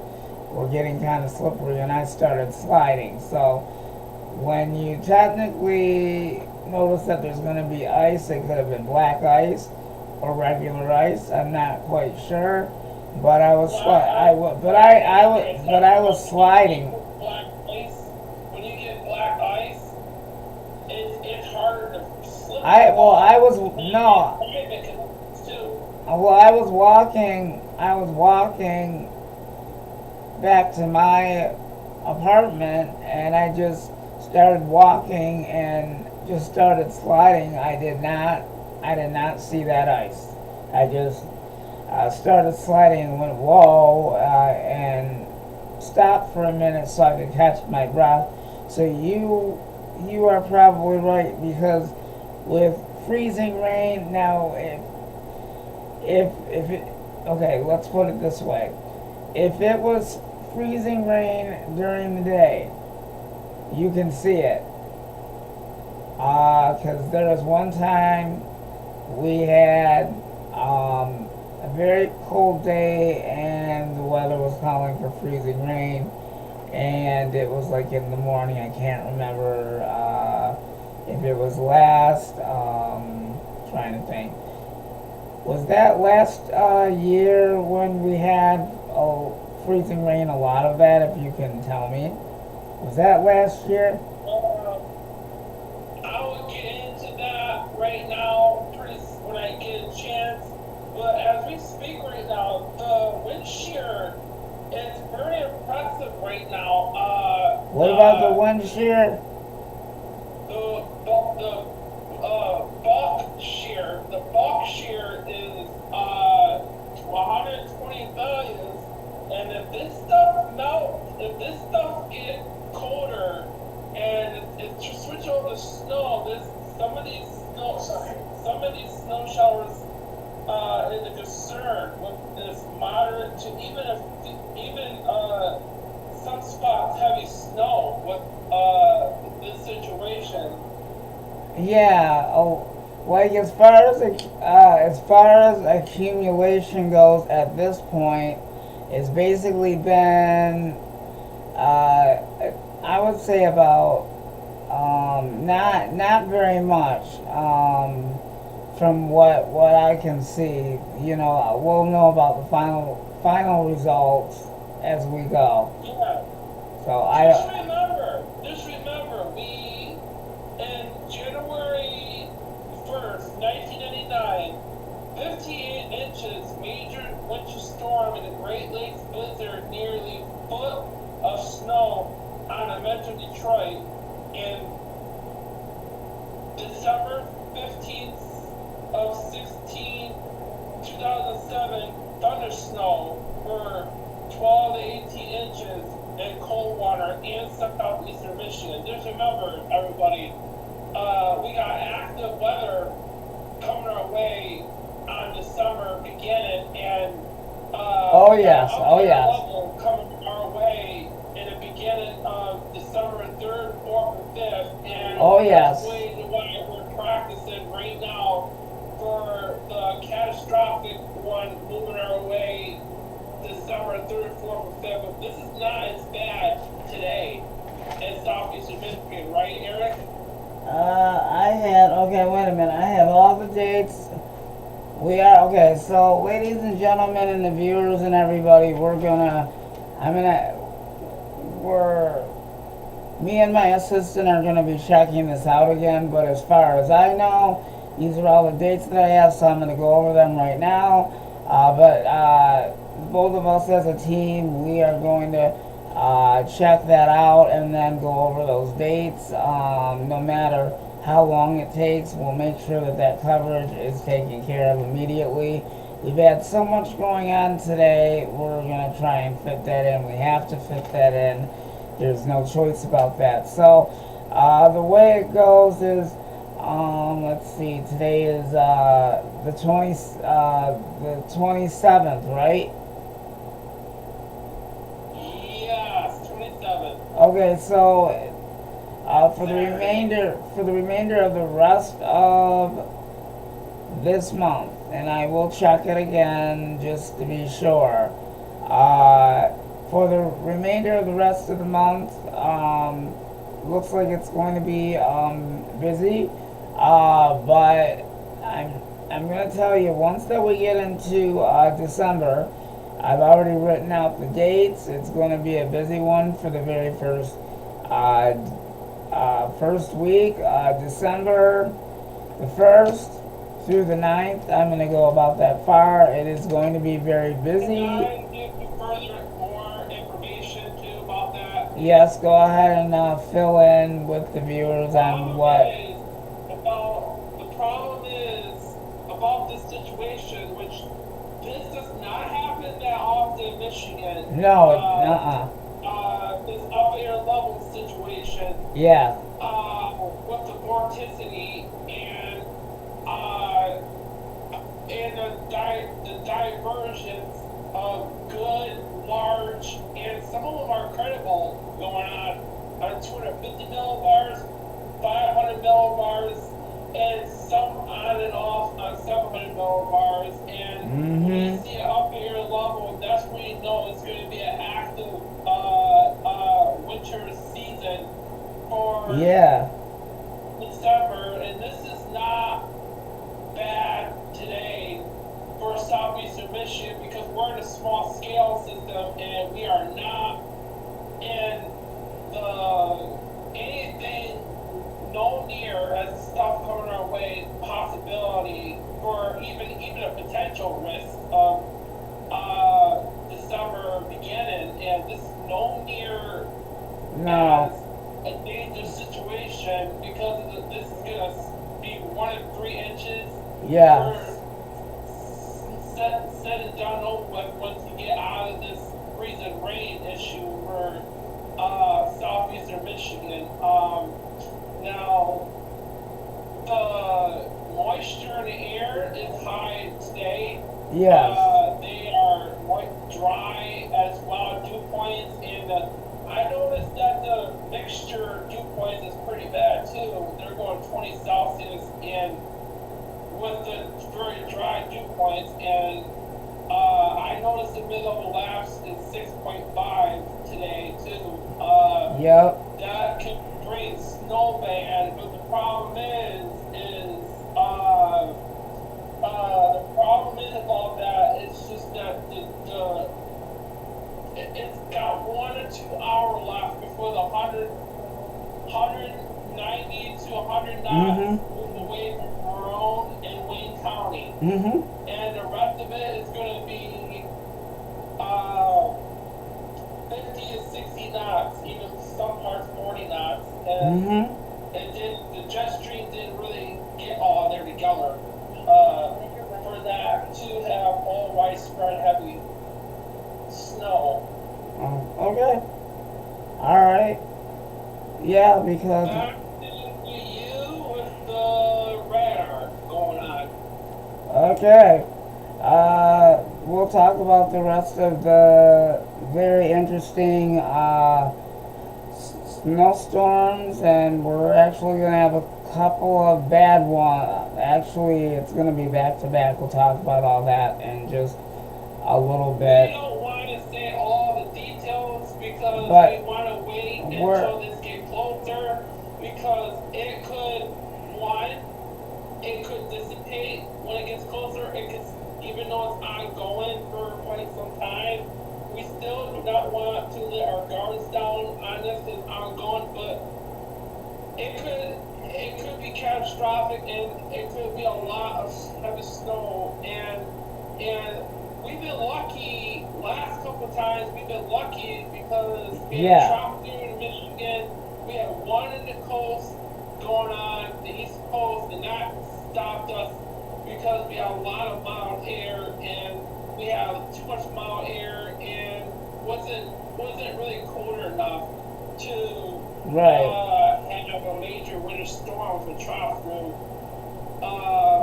were getting kind of slippery, and I started sliding. So when you technically notice that there's going to be ice, it could have been black ice or regular ice. I'm not quite sure, but I was sliding.
Black ice. When you get black ice, it's harder to slip.
I was walking back to my apartment, and I just started walking and just started sliding. I did not see that ice. I just started sliding and went whoa, and stopped for a minute so I could catch my breath. So you are probably right, because with freezing rain now, if it, okay, let's put it this way: if it was freezing rain during the day, you can see it. Because there was one time we had a very cold day, and the weather was calling for freezing rain, and it was like in the morning. I can't remember if it was trying to think. Was that last year when we had freezing rain? A lot of that, if you can tell me. Was that last year?
I will get into that right now when I get a chance. But as we speak right now, the wind shear is very impressive right now.
What about the wind shear?
The bulk shear is 120 values, and if this stuff melts, if this stuff gets colder, and it just switch over to snow, some of these snow showers is a concern with this moderate to even some spots heavy snow with this situation.
Yeah. Oh, like as far as accumulation goes at this point, it's basically been I would say about not very much from what I can see. You know, we'll know about the final results as we go.
Yeah.
So
Just remember, we in January 1st, 1999, 58 inches major winter storm in the Great Lakes blizzard, nearly foot of snow on the metro Detroit, and December 15th of 2007, thunder snow for 12 to 18 inches in Coldwater and southeastern Michigan. Just remember, everybody, we got active weather coming our way on December beginning, and
oh yes.
level coming our way in the beginning of December 3rd, 4th, and 5th, and
oh yes.
that's way the way we're practicing right now for the catastrophic one moving our way December 3rd, 4th, and 5th. But this is not as bad today in southeastern Michigan, right, Eric?
Okay, wait a minute. I have all the dates. Okay, so ladies and gentlemen and the viewers and everybody, me and my assistant are gonna be checking this out again, but as far as I know, these are all the dates that I have, so I'm gonna go over them right now. But both of us as a team, we are going to check that out and then go over those dates. No matter how long it takes, we'll make sure that coverage is taken care of immediately. We've had so much going on today, we're going to try and fit that in. We have to fit that in. There's no choice about that. So the way it goes is, let's see, today is the 27th, right?
Yes, 27th.
Okay, so for the remainder of the rest of this month, and I will check it again just to be sure. For the remainder of the rest of the month, looks like it's going to be busy, but I'm going to tell you, once that we get into December, I've already written out the dates. It's going to be a busy one for the very first week, December the 1st through the 9th. I'm going to go about that far. It is going to be very busy.
Can I give you more information too about that?
Yes, go ahead and fill in with the viewers on what.
The problem is about this situation, which this does not happen that often in Michigan.
No,
this up air level situation.
Yeah.
With the vorticity and the diversions of good, large, and some of them are credible going on 250 millibars, 500 millibars, and some on and off on 700 millibars. And when you see an up air level, that's when you know it's going to be an active winter season for December. And this is not bad today potential risk of December beginning, and this is no near
No.
as a dangerous situation because this is gonna be 1 to 3 inches.
Yes.
Said and done over with once you get out of this freezing rain issue for southeastern Michigan. Now the moisture in the air is high today.
Yes.
They are dry as well, dew points, and I noticed that the mixture dew points is pretty bad too. They're going 20 Celsius and with the very dry dew points, and I noticed the mid-level lapse is 6.5 today too.
Yep.
That can bring snow bad, but the problem is about that. It's just that it's got 1 or 2 hours left before the 190 to 100 knots move away from Maroon and Wayne County. And the rest of it is going to be 50 to 60 knots, even some parts 40 knots. And the jet stream didn't really get all there together for that to have all widespread heavy snow.
Okay. Alright. Yeah, because...
Back to you with the radar going on.
Okay. We'll talk about the rest of the very interesting snowstorms, and we're actually going to have a couple of bad ones. Actually, it's going to be back to back. We'll talk about all that in just a little bit.
We don't want to say all the details because
But
we want to wait until this gets closer, because it could dissipate when it gets closer. It could, even though it's ongoing for quite some time, we still do not want to let our guards down on this. It's ongoing, but it could be catastrophic, and it could be a lot of heavy snow. And we've been lucky last couple times. We've been lucky because we had tropical in Michigan. We had one in the coast going on the east coast, and that stopped us because we had a lot of mild air, and we have too much mild air, and wasn't really cold enough to have a major winter storm for tropical.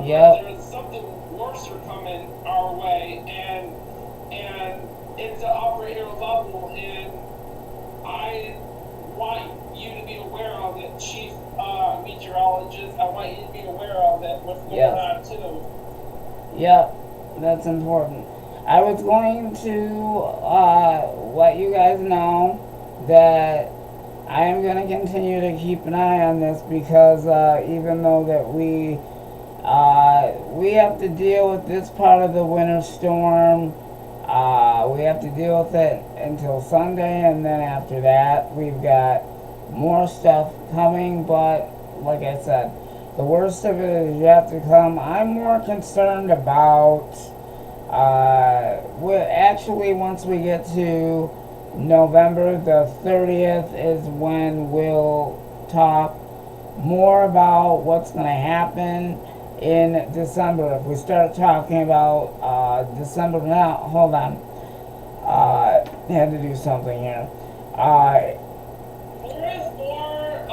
There's something worse coming our way, and it's an upper air level, and I want you to be aware of it, Chief Meteorologist. I want you to be aware of it, what's going on too.
Yep, that's important. I was going to let you guys know that I am going to continue to keep an eye on this, because even though that we have to deal with this part of the winter storm, we have to deal with it until Sunday, and then after that we've got more stuff coming. But like I said, the worst of it is yet to come. I'm more concerned about actually, once we get to November the 30th is when we'll talk more about what's going to happen in December. If we start talking about December now, hold on. I had to do something here.
There is more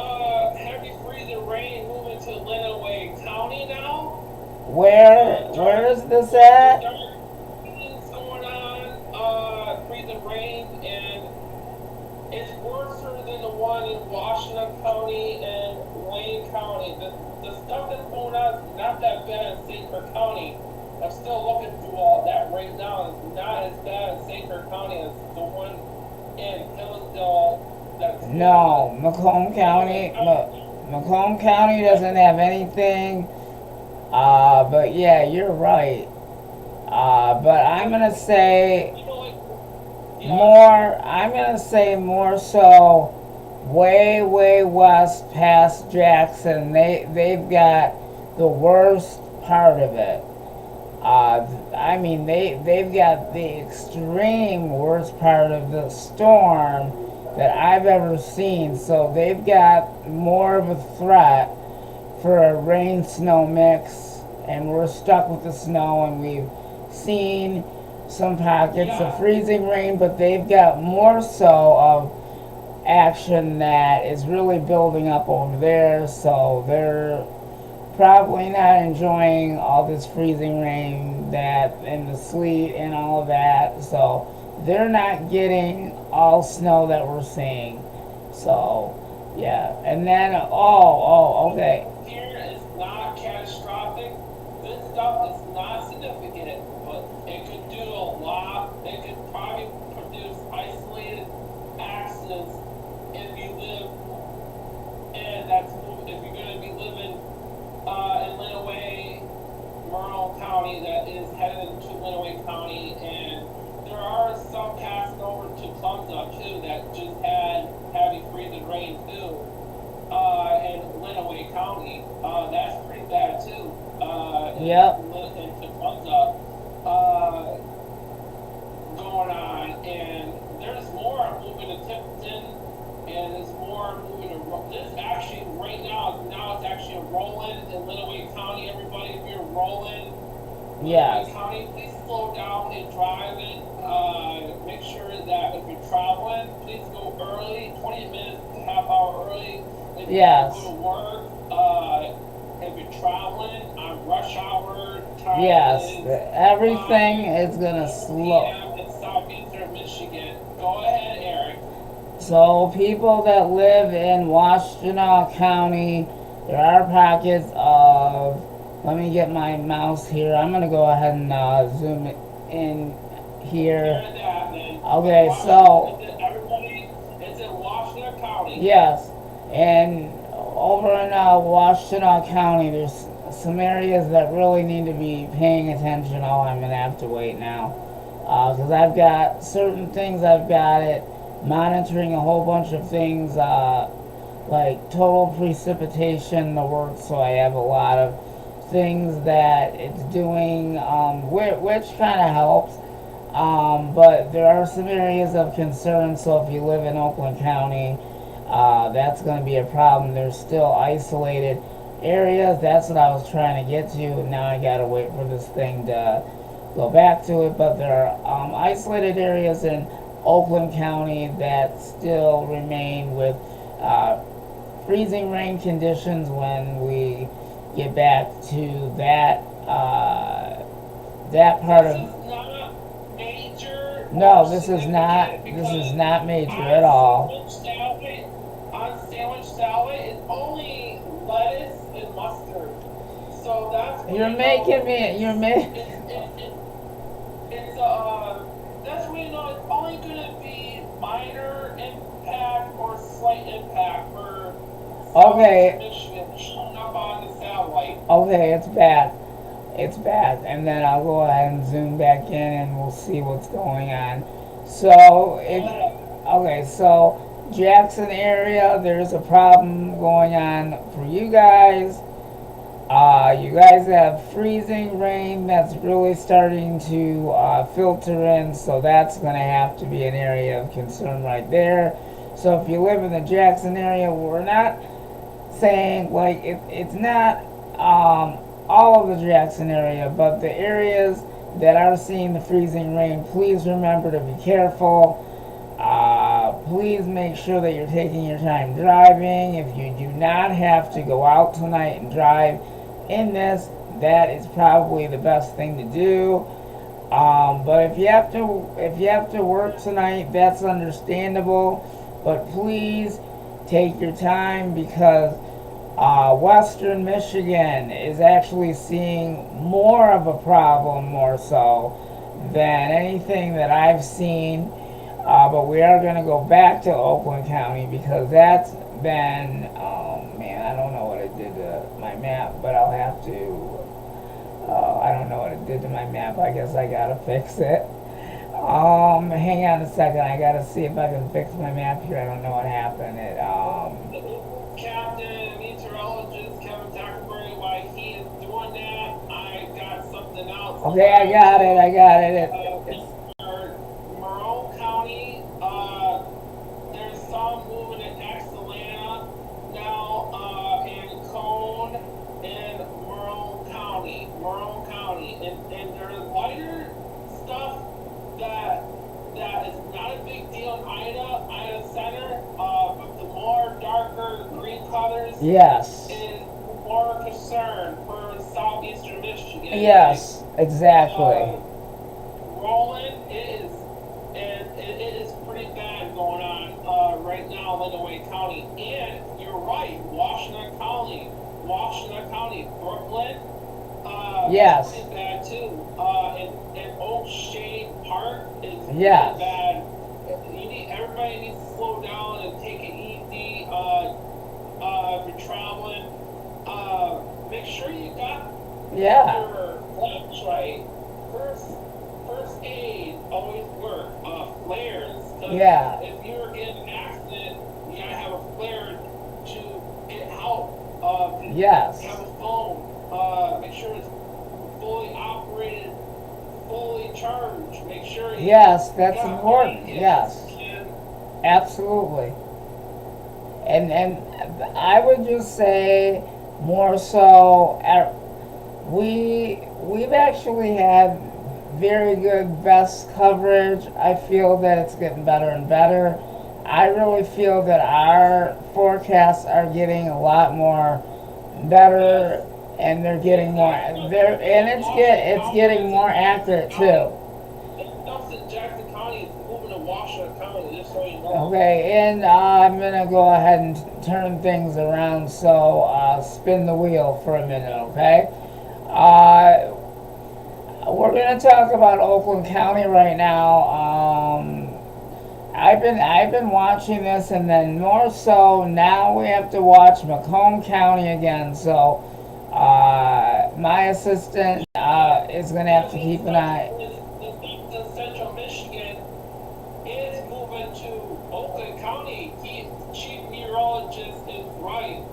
heavy freezing rain moving to Lenawee County now.
Where is this at?
Things going on, freezing rain, and it's worse than the one in Washington County and Wayne County. The stuff that's going on is not that bad in St. Clair County. I'm still looking through all that right now. It's not as bad in St. Clair County as the one in Hillsdale.
No, Macomb County. Macomb County doesn't have anything. But yeah, you're right. But I'm gonna say more. I'm gonna say more so way west past Jackson. They've got the worst part of it. I mean, they've got the extreme worst part of the storm that I've ever seen. So they've got more of a threat for a rain snow mix, and we're stuck with the snow, and we've seen some pockets of freezing rain, but they've got more so of action that is really building up over there. So they're probably not enjoying all this freezing rain that and the sleet and all of that. So they're not getting all snow that we're seeing. So yeah, and then okay.
Here is not catastrophic. This stuff is not significant, but it could do a lot. It could probably produce isolated accidents if you live, and that's if you're going to be living in Lenawee, Merle County, that is headed into Lenawee County, and there are some passing over to Plums Up too that just had heavy freezing rain too. In Lenawee County, that's pretty bad too.
Yep.
Into Plums Up, going on, and there's more moving to Tipton, and there's more moving to. This actually right now it's actually rolling in Lenawee County. Everybody, if you're rolling,
Yes.
Lenawee County, please slow down and driving. Make sure that if you're traveling, please go early, 20 minutes to half hour early. If you
Yes.
go to work, if you're traveling on rush hour time,
Yes,
is
everything is gonna
4
slow.
p.m. in southeastern Michigan. Go ahead, Eric.
So people that live in Washtenaw County, there are pockets of. Let me get my mouse here. I'm gonna go ahead and zoom it in here.
Hear that, man.
Okay, so
Everybody, it's in Washington County.
yes, and over in Washtenaw County, there's some areas that really need to be paying attention. Oh, I'm gonna have to wait now, because I've got certain things. I've got it monitoring a whole bunch of things, like total precipitation, the works. So I have a lot of things that it's doing, which kind of helps. But there are some areas of concern. So if you live in Oakland County, that's going to be a problem. There's still isolated areas. That's what I was trying to get to. Now I got to wait for this thing to go back to it. But there are isolated areas in Oakland County that still remain with freezing rain conditions when we get back to that that part
This
of.
is not major.
No, this is not. This is not major at all.
On sandwich salad, it's only lettuce and mustard. So that's what
You're making me. You're making.
It's that's when you know it's only gonna be minor impact or slight impact for
Okay.
Michigan showing up on the satellite.
Okay, it's bad. It's bad. And then I'll go ahead and zoom back in, and we'll see what's going on. So okay, so Jackson area, there's a problem going on for you guys. You guys have freezing rain that's really starting to filter in, so that's going to have to be an area of concern right there. So if you live in the Jackson area, we're not saying like it's not all of the Jackson area, but the areas that are seeing the freezing rain, please remember to be careful. Please make sure that you're taking your time driving. If you do not have to go out tonight and drive in this, that is probably the best thing to do. But if you have to work tonight, that's understandable. But please take your time, because Western Michigan is actually seeing more of a problem, more so than anything that I've seen. But we are going to go back to Oakland County, because that's been, oh man, I don't know what it did to my map, but I'll have to, I don't know what it did to my map. I guess I got to fix it. Hang on a second. I got to see if I can fix my map here. I don't know what happened.
Captain Meteorologist Kevin Tuckerberry, while he is doing that, I got something else
Okay, I got it. I got it. It's
For Monroe County, there's some moving in Excelana now, in Cone and Monroe County, and there's lighter stuff that is not a big deal in Ida Center, but the more darker green colors
yes.
is more concern for southeastern Michigan.
Yes, exactly.
Roland is, and it is pretty bad going on right now in Lenawee County. And you're right, Washington County, Brooklyn,
Yes.
pretty bad too. And Oak Shade Park is
Yes.
pretty bad. Everybody needs to slow down and take it easy. If you're traveling, make sure you got
Yeah.
your gloves right. First aid always work. Flares. 'Cause
Yeah.
if you're in an accident, you gotta have a flare to get help.
Yes.
Have a phone. Make sure it's fully operated, fully charged. Make sure you
Yes, that's
got
important.
money.
Yes.
And
Absolutely. And I would just say more so we've actually had very good vest coverage. I feel that it's getting better and better. I really feel that our forecasts are getting a lot more better, and they're getting more it's getting more accurate too.
the stuff in Jackson County is moving to Washington County, just so you know.
Okay, and I'm gonna go ahead and turn things around, so spin the wheel for a minute, okay? We're gonna talk about Oakland County right now. I've been watching this, and then more so now we have to watch Macomb County again. So my assistant is gonna have to keep an eye.
The Central Michigan is moving to Oakland County. Chief meteorologist is right.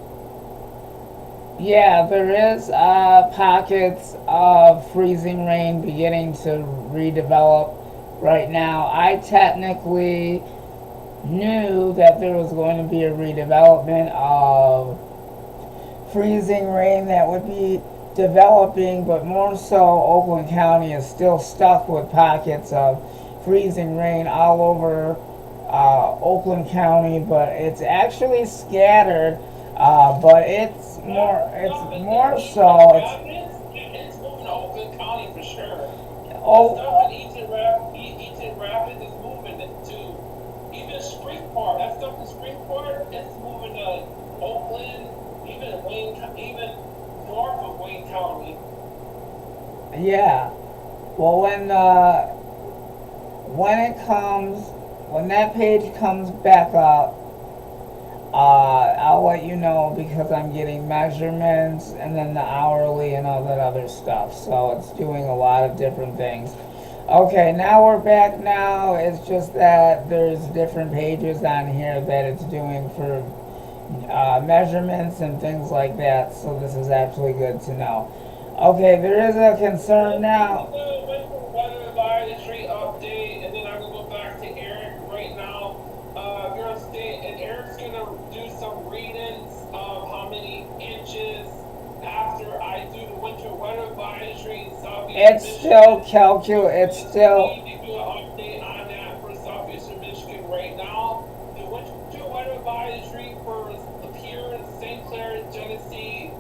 Yeah, there is pockets of freezing rain beginning to redevelop right now. I technically knew that there was going to be a redevelopment of freezing rain that would be developing, but more so Oakland County is still stuck with pockets of freezing rain all over Oakland County, but it's actually scattered. But it's more so.
It's moving to Oakland County for sure.
Oh,
Stuff in Eaton Rapids is moving to even Springport. That stuff in Springport, it's moving to Oakland, even north of Wayne County.
yeah. Well, when that page comes back up, I'll let you know, because I'm getting measurements and then the hourly and all that other stuff. So it's doing a lot of different things. Okay, now we're back now. It's just that there's different pages on here that it's doing for measurements and things like that. So this is actually good to know. Okay, there is a concern now.
Weather advisory update, and then I'm gonna go back to Eric right now. You're gonna stay, and Eric's gonna do some readings of how many inches after I do the winter weather advisory in Southeastern
It's
Michigan.
still it's still.
We need to do an update on that for Southeastern Michigan right now. The winter weather advisory for appears St. Clair, Genesee,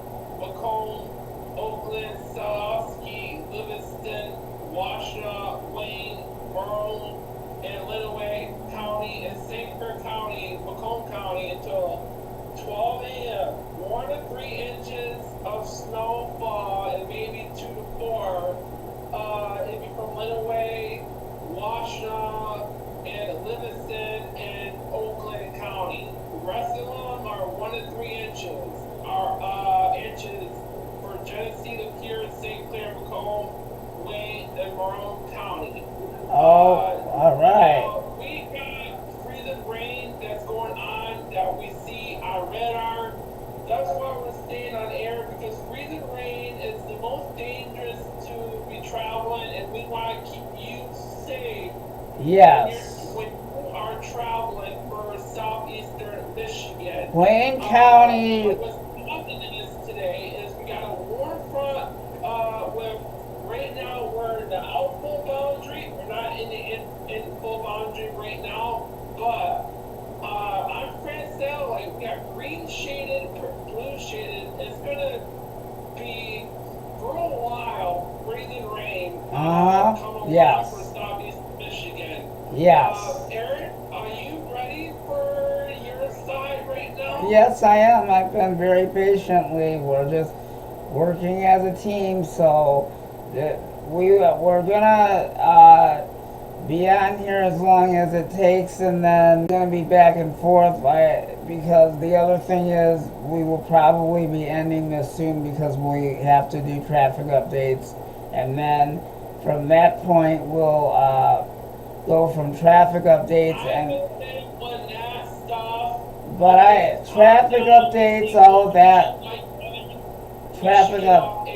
Macomb, Oakland, SUBSCIBE, Livingston, Washtenaw, Wayne, Monroe, and Lenawee County, and St. Clair County, Macomb County until 12 a.m. 1 to 3 inches of snowfall and maybe 2 to 4. If you're from Lenawee, Washtenaw, and Livingston, and Oakland County. The rest of them are 1 to 3 inches. Inches for Genesee, the Pierce, St. Clair, Macomb, Wayne, and Monroe County.
All right.
We got freezing rain that's going on that we see on radar. That's why we're staying on air, because freezing rain is the most dangerous to be traveling, and we want to keep you safe.
Yes.
When you are traveling for southeastern Michigan.
Wayne County.
What's happening is today is we got a warm front with right now we're in the out full boundary. We're not in the in full boundary right now, but I'm afraid to say like we got green shaded, blue shaded. It's gonna be for a while freezing rain. Coming
Yes.
for southeast Michigan.
Yes.
Eric, are you ready for your side right now?
Yes, I am. I've been very patiently. We're just working as a team, so we're gonna be on here as long as it takes, and then gonna be back and forth. Because the other thing is, we will probably be ending this soon because we have to do traffic updates, and then from that point we'll go from traffic updates and. But traffic updates, all of that. Traffic up.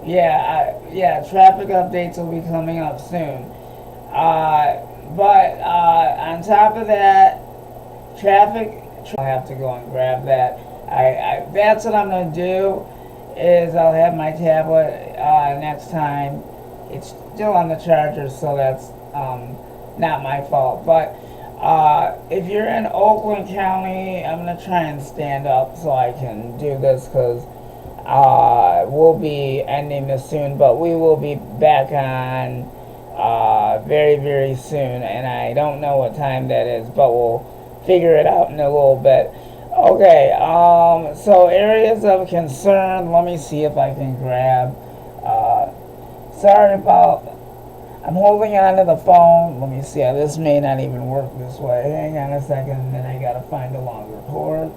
Yeah, traffic updates will be coming up soon. But on top of that, I'll have to go and grab that. That's what I'm gonna do. Is I'll have my tablet next time. It's still on the charger, so that's not my fault. But if you're in Oakland County, I'm gonna try and stand up so I can do this because we'll be ending this soon. But we will be back on very, very soon, and I don't know what time that is, but we'll figure it out in a little bit. Okay, so areas of concern. Let me see if I can grab. Sorry about. I'm holding on to the phone. Let me see. This may not even work this way. Hang on a second, and then I gotta find a longer cord.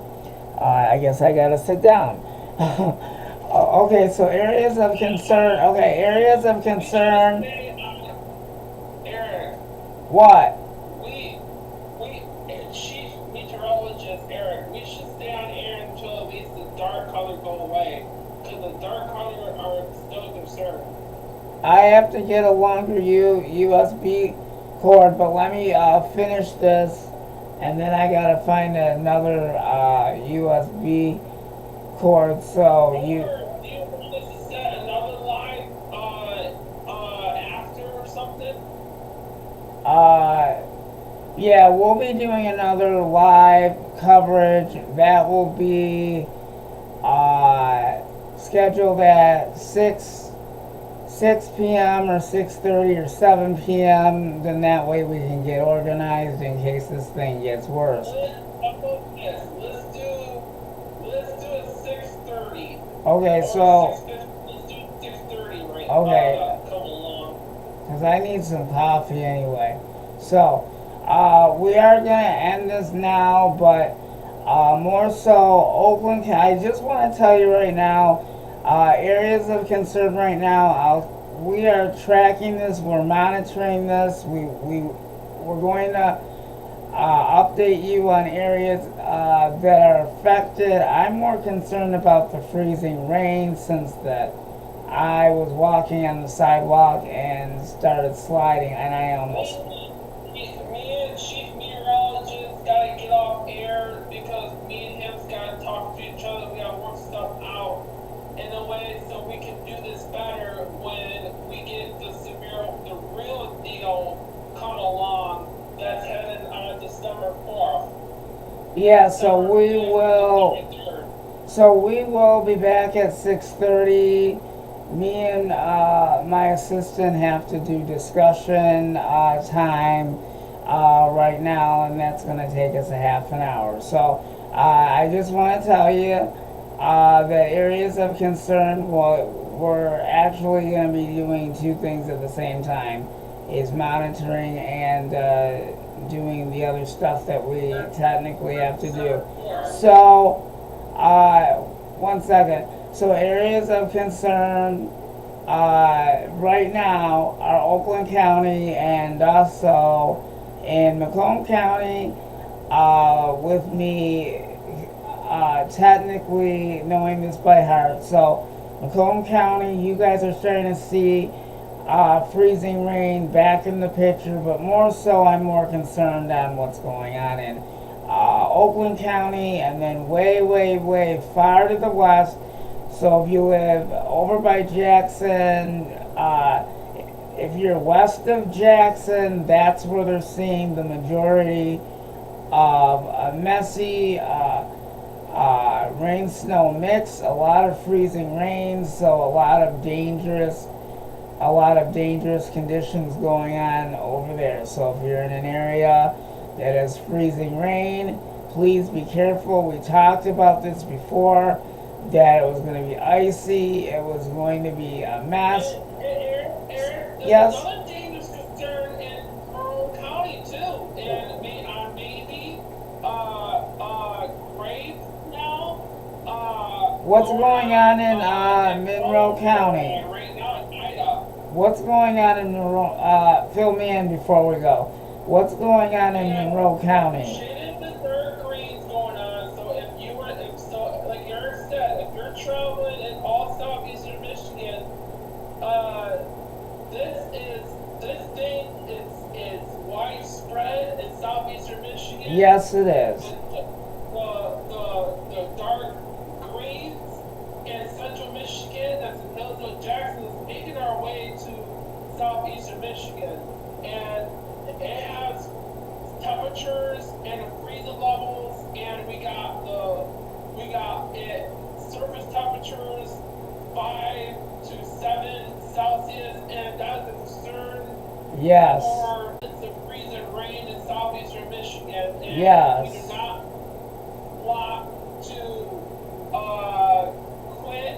I guess I gotta sit down. Okay, so areas of concern. Okay, areas of concern.
Eric.
What?
Chief meteorologist Eric, we should stay on air until at least the dark color go away, because the dark color are still concerned.
I have to get a longer USB cord, but let me finish this, and then I gotta find another USB cord. So
Do you want us to set another live after or something?
Yeah, we'll be doing another live coverage. That will be scheduled at 6 p.m. or 6:30 or 7 p.m. Then that way we can get organized in case this thing gets worse.
Let's do it 6:30.
Okay, so.
Let's do 6:30 right now.
Okay.
Come along.
Because I need some coffee anyway. So, we are going to end this now, but more so, Oakland County. I just want to tell you right now, areas of concern right now, we are tracking this, we're monitoring this, we're going to update you on areas that are affected. I'm more concerned about the freezing rain since that I was walking on the sidewalk and started sliding, and I almost.
Me and Chief Meteorologist gotta get off air because me and him's gotta talk to each other. We gotta work stuff out in a way so we can do this better when we get the real deal come along that's headed on December 4th.
Yeah, so we will be back at 6:30. Me and my assistant have to do discussion time right now, and that's going to take us a half an hour. So I just want to tell you that areas of concern, we're actually going to be doing two things at the same time, is monitoring and doing the other stuff that we technically have to do. So, one second. So areas of concern right now are Oakland County and also in Macomb County, with me technically knowing this by heart. So Macomb County, you guys are starting to see freezing rain back in the picture, but more so I'm more concerned on what's going on in Oakland County, and then way, way, way far to the west. So if you live over by Jackson, if you're west of Jackson, that's where they're seeing the majority of a messy rain-snow mix, a lot of freezing rain, so a lot of dangerous conditions going on over there. So if you're in an area that is freezing rain, please be careful. We talked about this before, that it was going to be icy, it was going to be a mess.
Aaron,
yes.
There's another dangerous concern in Monroe County too, and maybe grave now.
What's going on in Monroe County?
Right now in Ida.
What's going on in Monroe? Fill me in before we go. What's going on in Monroe County?
Shit in the third grade's going on. So if you were, like Eric said, if you're traveling in all southeastern Michigan, this thing is widespread in southeastern Michigan.
Yes, it is.
The dark greens in central Michigan, that's in Hillsville, Jackson, is making our way to southeastern Michigan, and it has temperatures and freezing levels, and we got it surface temperatures 5 to 7 Celsius, and that's a concern.
Yes.
For the freezing rain in southeastern Michigan, and
yes.
We do not want to quit.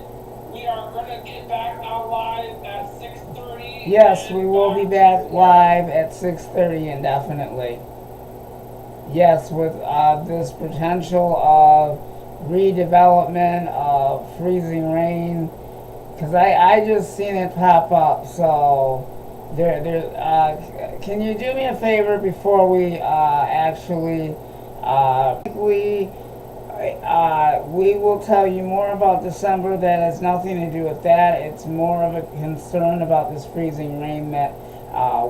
We are going to get back on live at 6:30.
Yes, we will be back live at 6:30 indefinitely. Yes, with this potential of redevelopment of freezing rain, because I just seen it pop up. So can you do me a favor before we we will tell you more about December. That has nothing to do with that. It's more of a concern about this freezing rain that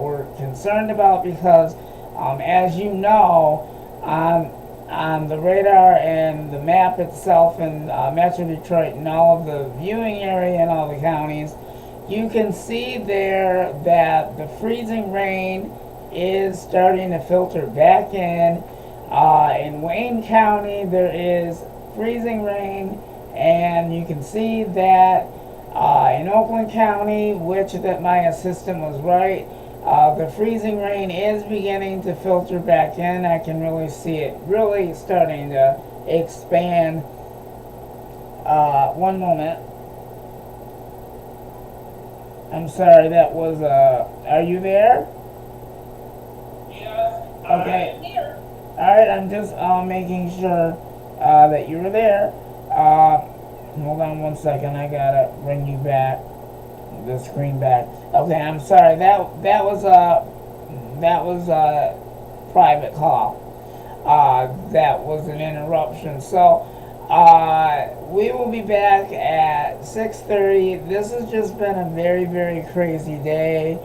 we're concerned about, because as you know, on the radar and the map itself in Metro Detroit and all of the viewing area in all the counties, you can see there that the freezing rain is starting to filter back in. In Wayne County, there is freezing rain, and you can see that in Oakland County, which that my assistant was right, the freezing rain is beginning to filter back in. I can really see it really starting to expand. One moment. I'm sorry, that was, are you there?
Yes,
okay.
I'm here.
Alright, I'm just making sure that you were there. Hold on one second, I gotta bring you back, the screen back. Okay, I'm sorry, that was a private call. That was an interruption. So, we will be back at 6:30. This has just been a very, very crazy day.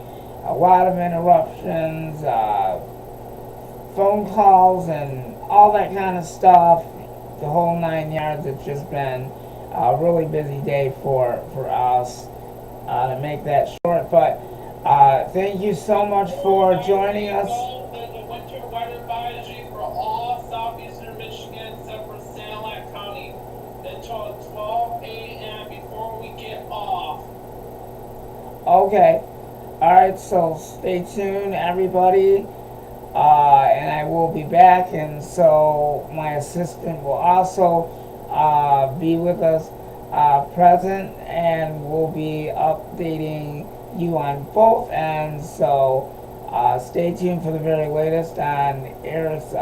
A lot of interruptions, phone calls, and all that kind of stuff. The whole 9 yards. It's just been a really busy day for us, to make that short. But thank you so much for joining us.
The winter weather advisory for all southeastern Michigan except for Sanilac County until 12 a.m. before we get off.
Okay. Alright, so stay tuned, everybody. And I will be back, and so my assistant will also be with us present, and will be updating you on both ends. So stay tuned for the very latest on Eric's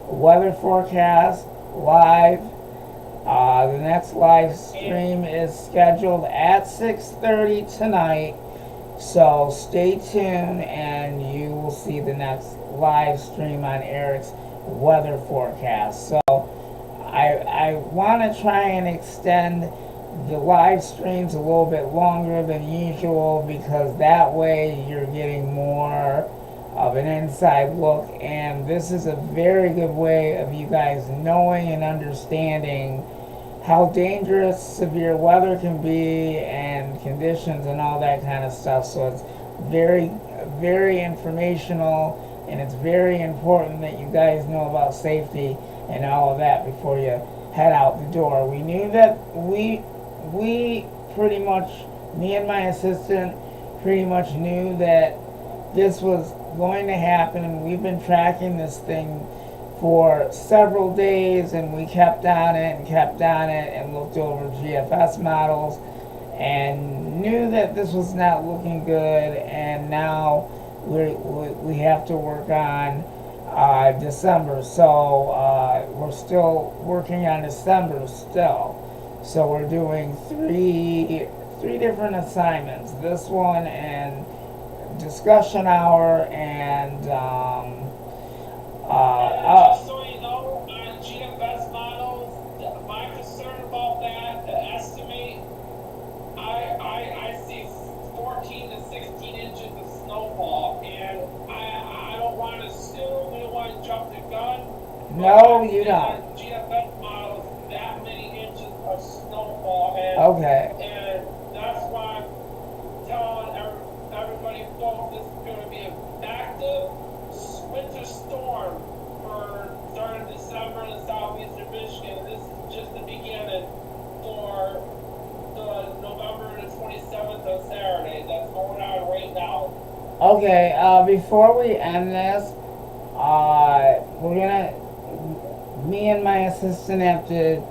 weather forecast live. The next live stream is scheduled at 6:30 tonight. So stay tuned, and you will see the next live stream on Eric's weather forecast. So I want to try and extend the live stream's a little bit longer than usual because that way you're getting more of an inside look, and this is a very good way of you guys knowing and understanding how dangerous severe weather can be and conditions and all that kind of stuff. So it's very, very informational, and it's very important that you guys know about safety and all of that before you head out the door. We knew that we pretty much, me and my assistant pretty much knew that this was going to happen, and we've been tracking this thing for several days, and we kept on it and looked over GFS models and knew that this was not looking good, and now we have to work on December. So we're still working on December still. So we're doing three different assignments. This one and discussion hour and
just so you know, on GFS models, my concern about that, the estimate, I see 14 to 16 inches of snowfall, and I don't want to assume, we don't want to jump the gun.
no, you don't.
On GFS models, that many inches of snowfall, and
Okay.
and that's why I'm telling everybody, folks, this is going to be an active winter storm for starting December in southeastern Michigan. This is just the beginning for the November the 27th on Saturday. That's going on right now.
Okay, before we end this, we're gonna, me and my assistant have to,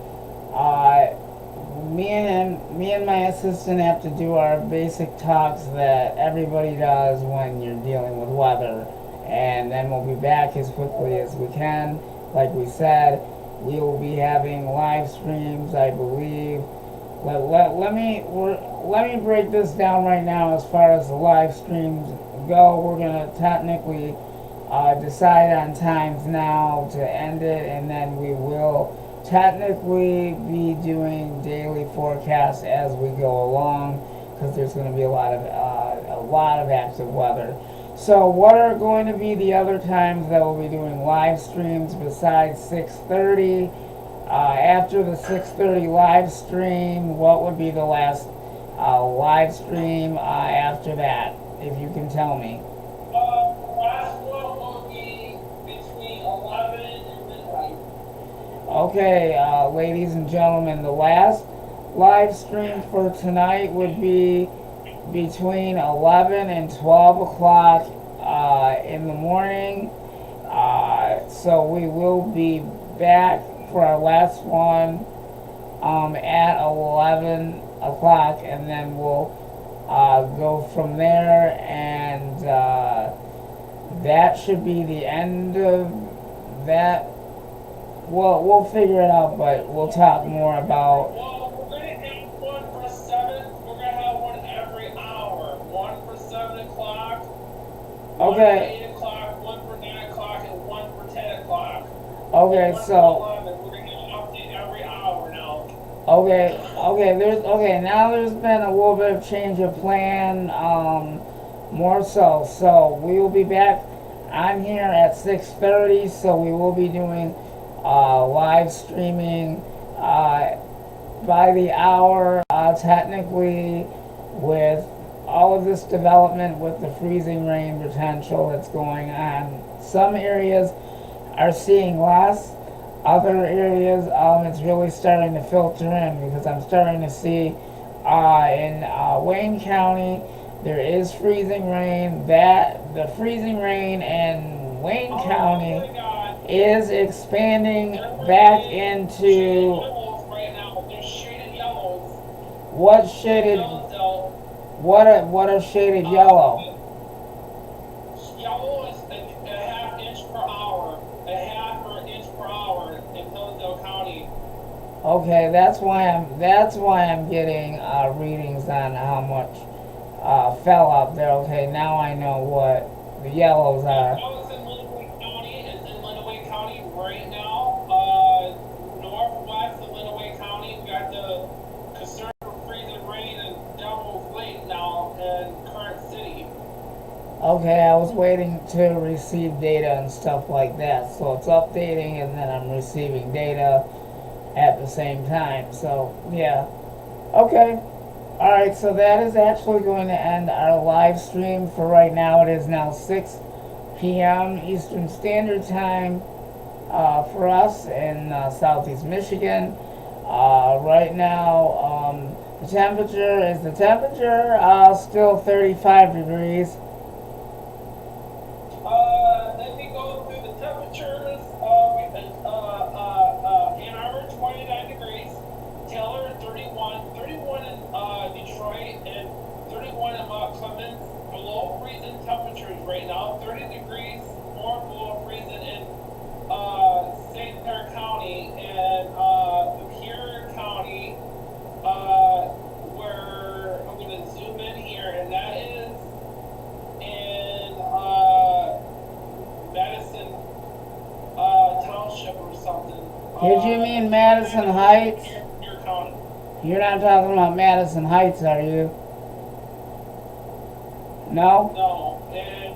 me and my assistant have to do our basic talks that everybody does when you're dealing with weather, and then we'll be back as quickly as we can. Like we said, we will be having live streams, I believe. Let me break this down right now as far as the live streams go. We're gonna technically decide on times now to end it, and then we will technically be doing daily forecasts as we go along, because there's going to be a lot of active weather. So what are going to be the other times that we'll be doing live streams besides 6:30? After the 6:30 live stream, what would be the last live stream after that, if you can tell me?
Last one will be between 11 and midnight.
Okay, ladies and gentlemen, the last live stream for tonight would be between 11 and 12 o'clock in the morning. So we will be back for our last one at 11 o'clock, and then we'll go from there, and that should be the end of that. Well, we'll figure it out, but we'll talk more about.
Well, we're going to have one for 7. We're going to have one every hour. One for 7 o'clock. One for
Okay.
8 o'clock. One for 9 o'clock, and one for 10 o'clock.
Okay,
One
so.
for 11. We're going to get an update every hour now.
Okay. Now there's been a little bit of change of plan. More so. So we will be back. I'm here at 6:30, so we will be doing live streaming by the hour, technically, with all of this development with the freezing rain potential that's going on. Some areas are seeing less. Other areas, it's really starting to filter in, because I'm starting to see in Wayne County there is freezing rain. That the freezing rain in Wayne County
My God.
is expanding back
Shaded
into
yellows right now. They're shaded yellows.
what shaded
Hillsdale.
what a shaded yellow.
Yellow is a half inch per hour. A half or an inch per hour in Hillsdale County.
Okay, that's why I'm getting readings on how much fell out there. Okay, now I know what the yellows are.
I was in Lenawee County. It's in Lenawee County right now. Northwest of Lenawee County, we got the concern
Okay, I was waiting to receive data and stuff like that. So it's updating and then I'm receiving data at the same time. So, yeah. Okay. Alright, so that is actually going to end our live stream for right now. It is now 6 p.m. Eastern Standard Time for us in Southeast Michigan. Right now, the temperature still 35 degrees.
Let me go through the temperatures. Ann Arbor 29 degrees, Taylor 31, 31 in Detroit, and 31 in Mount Clemens. Below freezing temperatures right now. 30 degrees more below freezing in St. Clair County and Superior County, where I'm going to zoom in here, and that is in Madison Township or something.
Did you mean Madison Heights?
Your county.
You're not talking about Madison Heights, are you? No?
No, and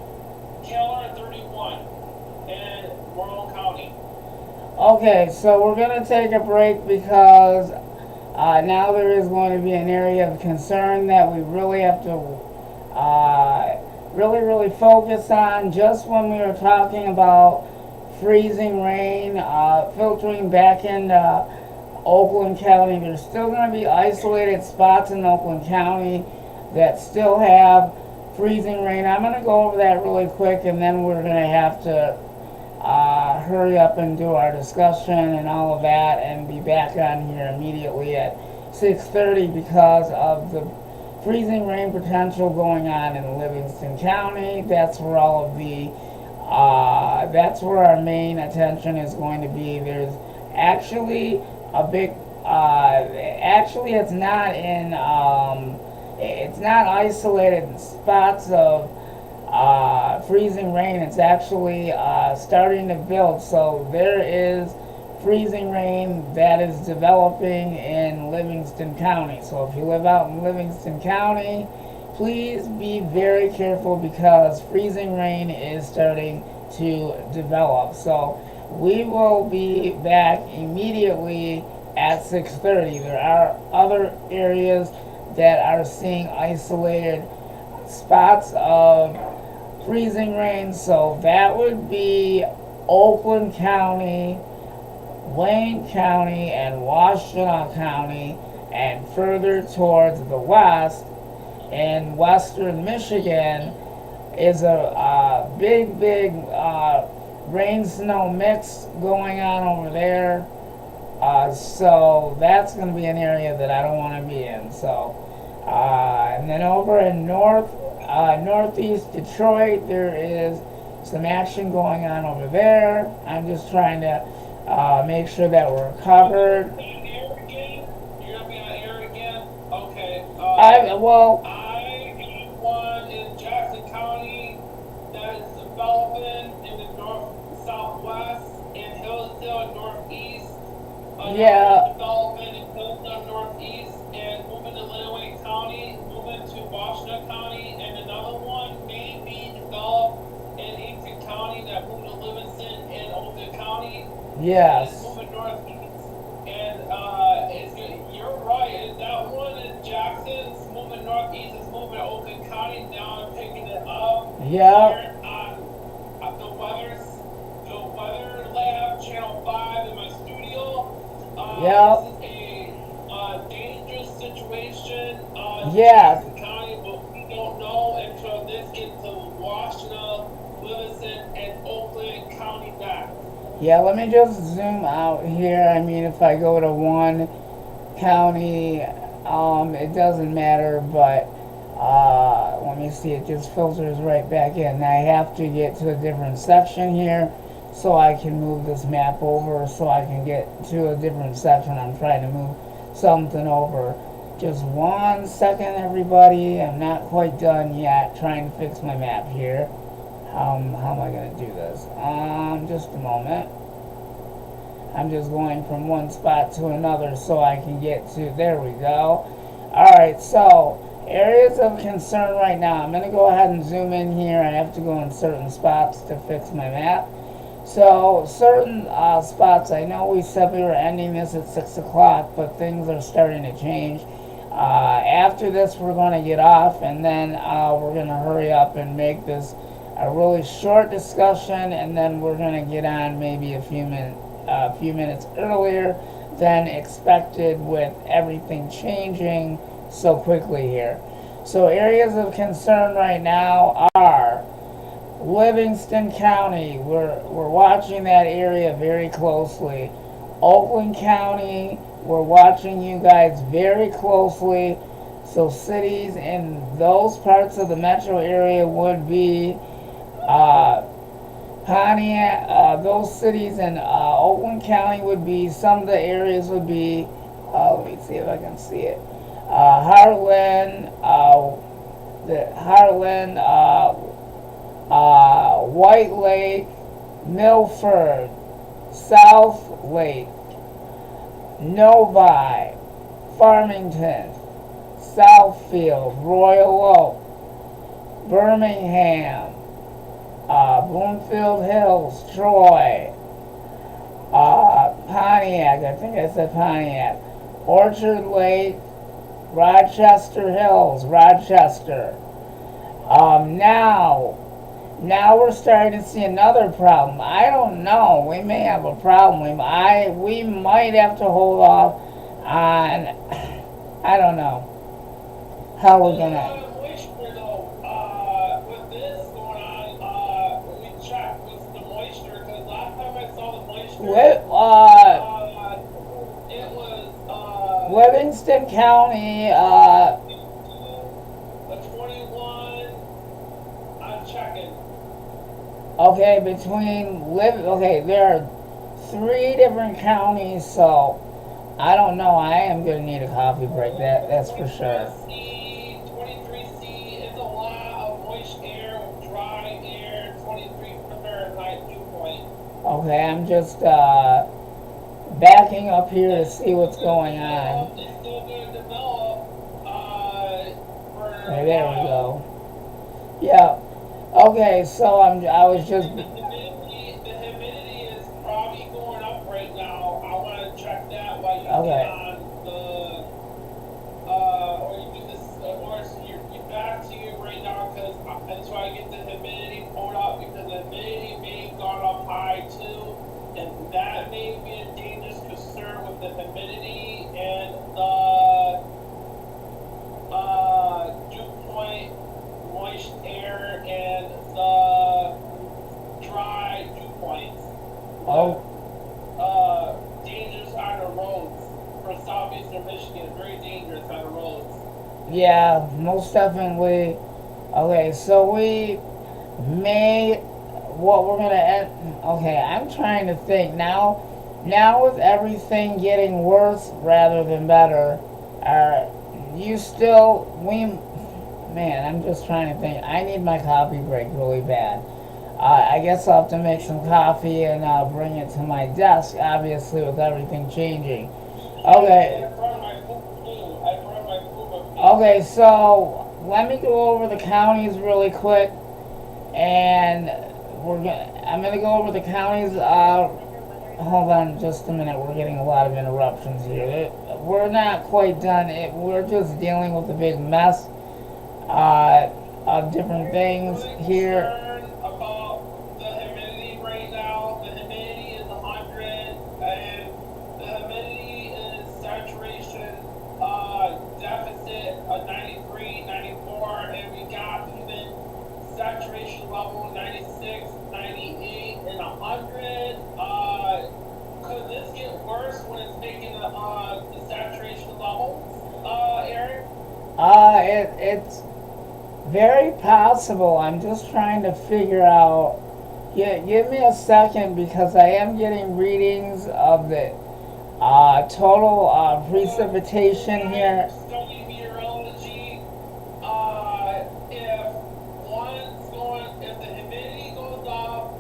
Taylor 31 in Morrow County.
Okay, so we're going to take a break because now there is going to be an area of concern that we really have to really focus on. Just when we were talking about freezing rain filtering back into Oakland County, there's still going to be isolated spots in Oakland County that still have freezing rain. I'm going to go over that really quick, and then we're going to have to hurry up and do our discussion and all of that and be back on here immediately at 6:30 because of the freezing rain potential going on in Livingston County. That's where all of the that's where our main attention is going to be. There's actually a big actually it's not in it's not isolated spots of freezing rain. It's actually starting to build. So there is freezing rain that is developing in Livingston County. So if you live out in Livingston County, please be very careful because freezing rain is starting to develop. So we will be back immediately at 6:30. There are other areas that are seeing isolated spots of freezing rain, so that would be Oakland County, Wayne County, and Washtenaw County, and further towards the west in western Michigan is a big rain snow mix going on over there. So that's going to be an area that I don't want to be in. So and then over in northeast Detroit, there is some action going on over there. I'm just trying to make sure that we're covered.
You're gonna be on air again? Okay.
I have one
in Jackson County that is developing in the southwest, in Hillsdale northeast.
Yeah.
Development in Hillsdale northeast, and moving to Lenawee County, moving to Washtenaw County, and another one may be developed in Eaton County that moved to Livingston and Oakland County.
Yes.
And moving northeast, and you're right. And that one in Jackson's moving northeast, is moving to Oakland County. Now I'm picking it up.
Yeah.
Here on the weather lab, channel 5 in my studio.
Yeah.
This is a dangerous situation in
Yeah.
Jackson County, but we don't know until this gets to Washtenaw, Livingston, and Oakland County back.
Yeah, let me just zoom out here. I mean, if I go to one county, it doesn't matter, but let me see, it just filters right back in. I have to get to a different section here so I can move this map over so I can get to a different section. I'm trying to move something over. Just 1 second, everybody. I'm not quite done yet trying to fix my map here. How am I going to do this? Just a moment. I'm just going from one spot to another so I can get to, there we go. Alright, so areas of concern right now. I'm going to go ahead and zoom in here. I have to go in certain spots to fix my map. So certain spots, I know we said we were ending this at 6 o'clock, but things are starting to change. After this, we're going to get off, and then we're going to hurry up and make this a really short discussion, and then we're going to get on maybe a few minutes earlier than expected with everything changing so quickly here. So areas of concern right now are Livingston County. We're watching that area very closely. Oakland County, we're watching you guys very closely. So cities in those parts of the metro area would be Pontiac. Those cities in Oakland County would be, some of the areas would be, let me see if I can see it. Heartland, White Lake, Milford, South Lake, Novi, Farmington, Southfield, Royal Oak, Birmingham, Bloomfield Hills, Troy, Pontiac, I think I said Pontiac, Orchard Lake, Rochester Hills, Rochester. Now we're starting to see another problem. I don't know. We may have a problem. We might have to hold off on. I don't know how we're gonna.
With this going on, when we checked with the moisture, because last time I saw the moisture, it was
Livingston County.
The 21. I'm checking.
Okay, there are 3 different counties, so I don't know. I am gonna need a coffee break. That's for sure.
23C is a lot of moist air with dry air. 23 Fahrenheit dew point.
Okay, I'm just backing up here to see what's going on.
It's still going to develop.
Okay, there we go. Yeah. Okay, so I was just.
The humidity is probably going up right now. I want to check that while you get on the, or you do this, or you're back to you right now, because until I get the humidity pulled up, because the humidity may have gone up high too, and that may be a dangerous concern with the humidity and the dew point, moist air, and the dry dew points. Dangerous on the roads for southeastern Michigan. Very dangerous on the roads.
Yeah, most definitely. Okay, so we may. What we're gonna end. Okay, I'm trying to think now. Now with everything getting worse rather than better, you still Man, I'm just trying to think. I need my coffee break really bad. I guess I'll have to make some coffee and bring it to my desk, obviously, with everything changing. Okay. Okay, so let me go over the counties really quick, and I'm gonna go over the counties. Hold on just a minute. We're getting a lot of interruptions here. We're not quite done. We're just dealing with a big mess of different things here.
About the humidity right now. The humidity is 100, and the humidity is saturation deficit of 93, 94, and we got even saturation level 96, 98, and 100. Could this get worse when it's making the saturation level, Eric?
It's very possible. I'm just trying to figure out. Yeah, give me a second, because I am getting readings of the total precipitation here.
Studying meteorology, if the humidity goes up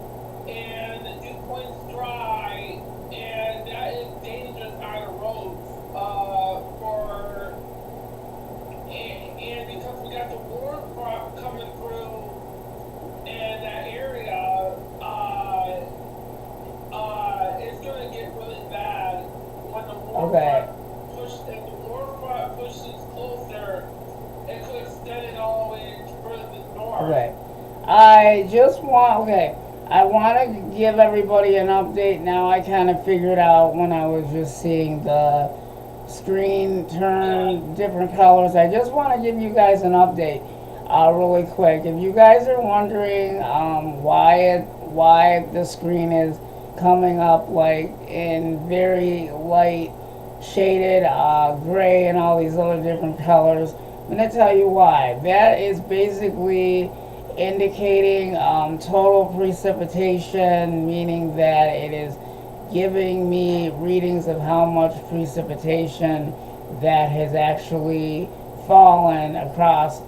and the dew point's dry, and that is dangerous on the roads, and because we got the
Okay. I just want, okay, I want to give everybody an update now. I kind of figured out when I was just seeing the screen turn different colors. I just want to give you guys an update really quick. If you guys are wondering why the screen is coming up like in very light shaded gray and all these other different colors, I'm going to tell you why. That is basically indicating total precipitation, meaning that it is giving me readings of how much precipitation that has actually fallen across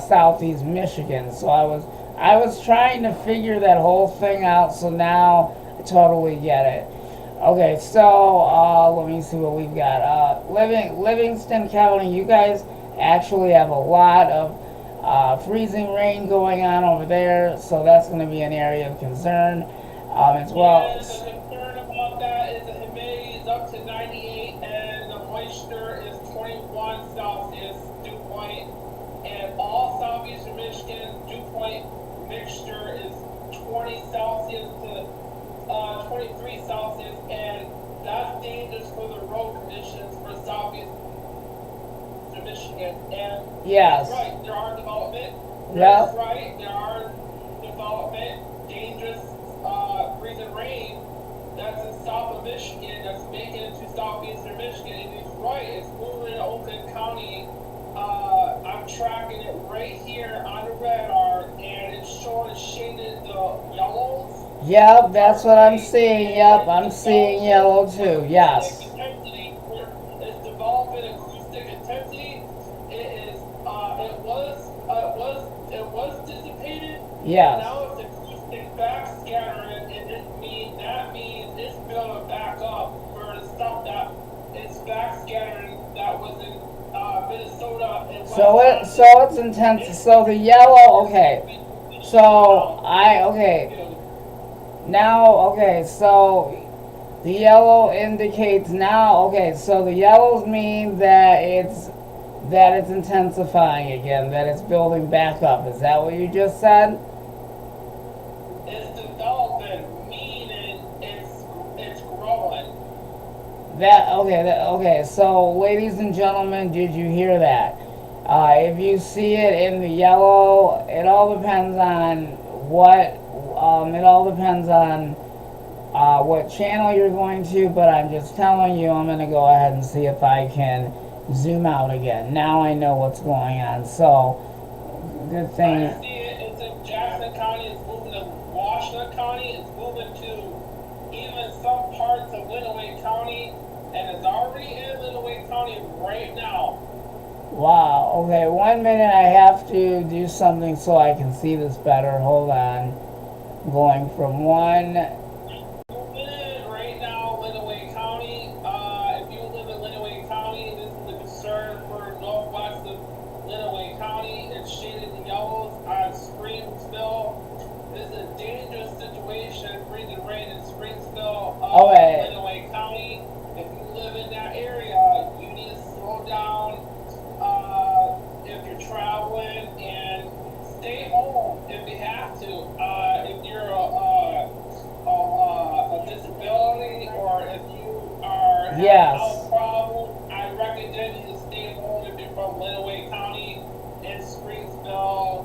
southeast Michigan. So I was trying to figure that whole thing out, so now I totally get it. Okay, so let me see what we've got. Livingston County, you guys actually have a lot of freezing rain going on over there, so that's going to be an area of concern as well.
Yeah, the concern about that is the humidity is up to 98 and the moisture is 21 Celsius dew point, and all southeastern Michigan dew point mixture is 20 Celsius to 23 Celsius, and that's dangerous for the road conditions for southeast Michigan. And
yes,
that's right, there are development.
Yeah.
That's right, there are development, dangerous freezing rain that's in south of Michigan, that's making it to southeastern Michigan. And he's right, it's moving to Oakland County. I'm tracking it right here on the radar, and it's showing shaded the yellows.
Yep, that's what I'm seeing. Yep, I'm seeing yellow too. Yes.
Intensity, it's developing acoustic intensity. It is. It was dissipated.
Yes.
Now it's acoustic backscattering, and that means it's building back up for the stuff that it's backscattering that was in Minnesota. And
So it's intense. So the yellow. Okay. So Now, okay, so the yellow indicates now, okay, so the yellows mean that it's intensifying again, that it's building back up. Is that what you just said?
It's developing, meaning it's growing.
Okay, so ladies and gentlemen, did you hear that? If you see it in the yellow, it all depends on what channel you're going to, but I'm just telling you, I'm going to go ahead and see if I can zoom out again. Now I know what's going on, so good thing.
I see it, it's in Jackson County, it's moving to Washington County, it's moving to even some parts of Lenawee County, and it's already in Lenawee County right now.
Wow, okay, 1 minute, I have to do something so I can see this better. Hold on. Going from one.
Right now, Lenawee County. If you live in Lenawee County, this is a concern for northwest of Lenawee County. It's shaded in yellows on Springsville. This is a dangerous situation. Freezing rain in Springsville, Lenawee County. If you live in that area, you need to slow down. If you're traveling, and stay home if you have to. If you're a disability, or if you are having a health problem, I recommend you to stay home if you're from Lenawee County and Springsville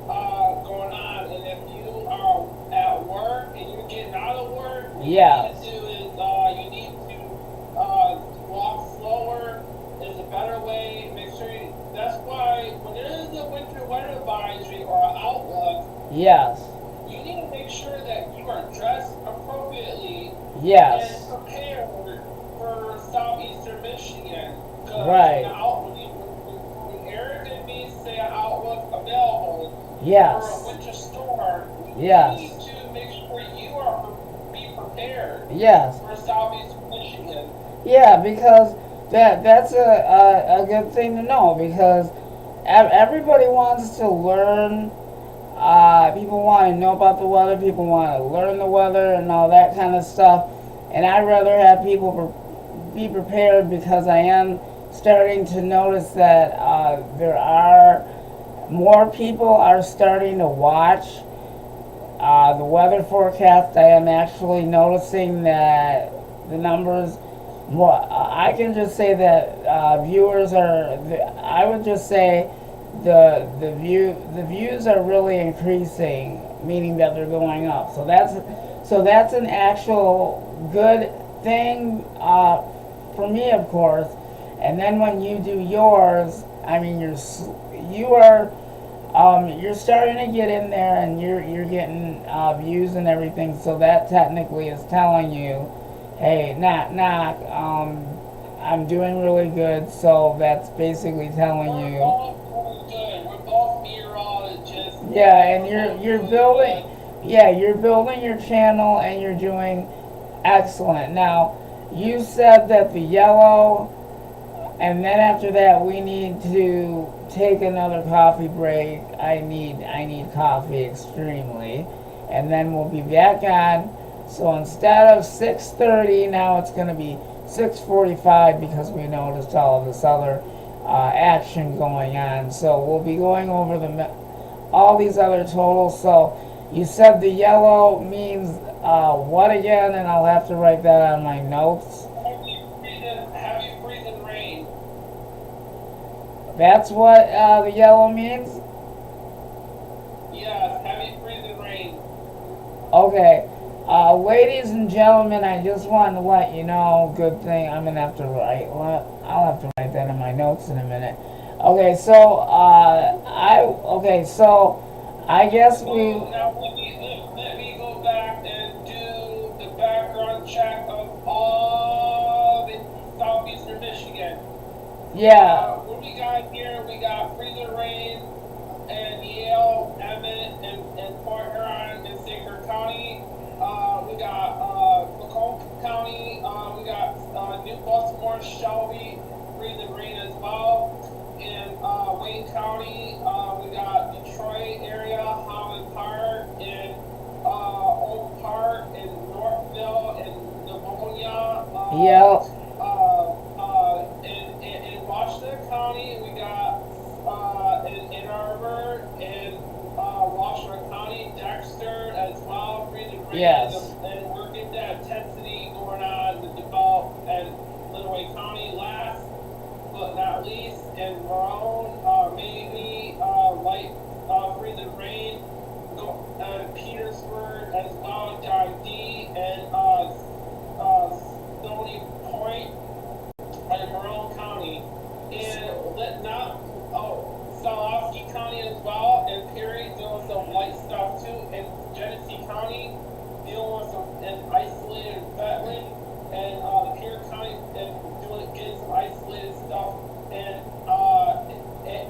going on. And if you are at work and you're getting out of work, what you need to do is you need to walk slower. Is a better way. Make sure that's why when there is a winter weather advisory or an outlook, you need to make sure that you are dressed appropriately and prepared for southeastern Michigan.
Right.
When Eric me say an outlook available for a winter storm, you need to make sure you are be prepared for southeastern Michigan.
Yeah, because that's a good thing to know, because everybody wants to learn. People want to know about the weather. People want to learn the weather and all that kind of stuff. And I'd rather have people be prepared, because I am starting to notice that there are more people are starting to watch the weather forecast. I am actually noticing that the numbers. Well, I can just say that viewers are. I would just say the views are really increasing, meaning that they're going up. So that's an actual good thing for me, of course. And then when you do yours, I mean you're starting to get in there, and you're getting views and everything. So that technically is telling you, hey, knock, I'm doing really good. So that's basically telling you.
We're both meteorologists.
Yeah, and you're building your channel, and you're doing excellent. Now, you said that the yellow, and then after that we need to take another coffee break. I need coffee extremely, and then we'll be back on. So instead of 6:30, now it's going to be 6:45 because we noticed all of this other action going on. So we'll be going over all these other totals. So you said the yellow means what again? And I'll have to write that on my notes.
Heavy freezing rain.
That's what the yellow means?
Yes, heavy freezing rain.
Okay. Ladies and gentlemen, I just wanted to let you know, good thing I'm going to have to write, I'll have to write that in my notes in a minute. Okay, so, I guess we...
Now, let me go back and do the background check of all the southeastern Michigan.
Yeah.
What we got here, we got freezing rain and Yale, Emmett, and Fort Huron and St. Clair County. We got Macomb County, we got New Baltimore, Shelby, freezing rain as well. In Wayne County, we got Detroit area, Holland Park, and Oak Park, and Northville, and Livonia.
Yep.
In Washington County, we got in Ann Arbor, and Washington County, Dexter as well, freezing rain.
Yes.
And we're getting that intensity going on to develop in Little County. Last but not least, in Maroon, maybe light freezing rain. Petersburg as well, John D, and Stony Point, and Maroon County. And Solowski County as well, and Perry doing some light stuff too. In Genesee County, dealing with some isolated Fetland, and the Perry County and getting some isolated stuff, and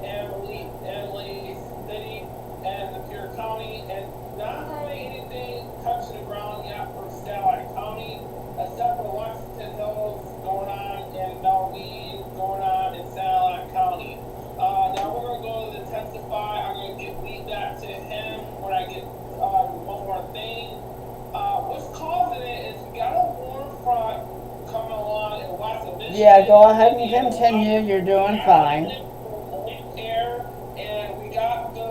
Emily City and the Perry County, and not really anything touching the ground yet for Satellite County, except for Lexington Hills going on, and Melvin going on in Satellite County. Now we're going to go to the testify. I'm going to leave that to him when I get one more thing. What's causing it is we got a warm front coming along in west of Michigan.
Yeah, go ahead and continue. You're doing fine.
Air, and we got some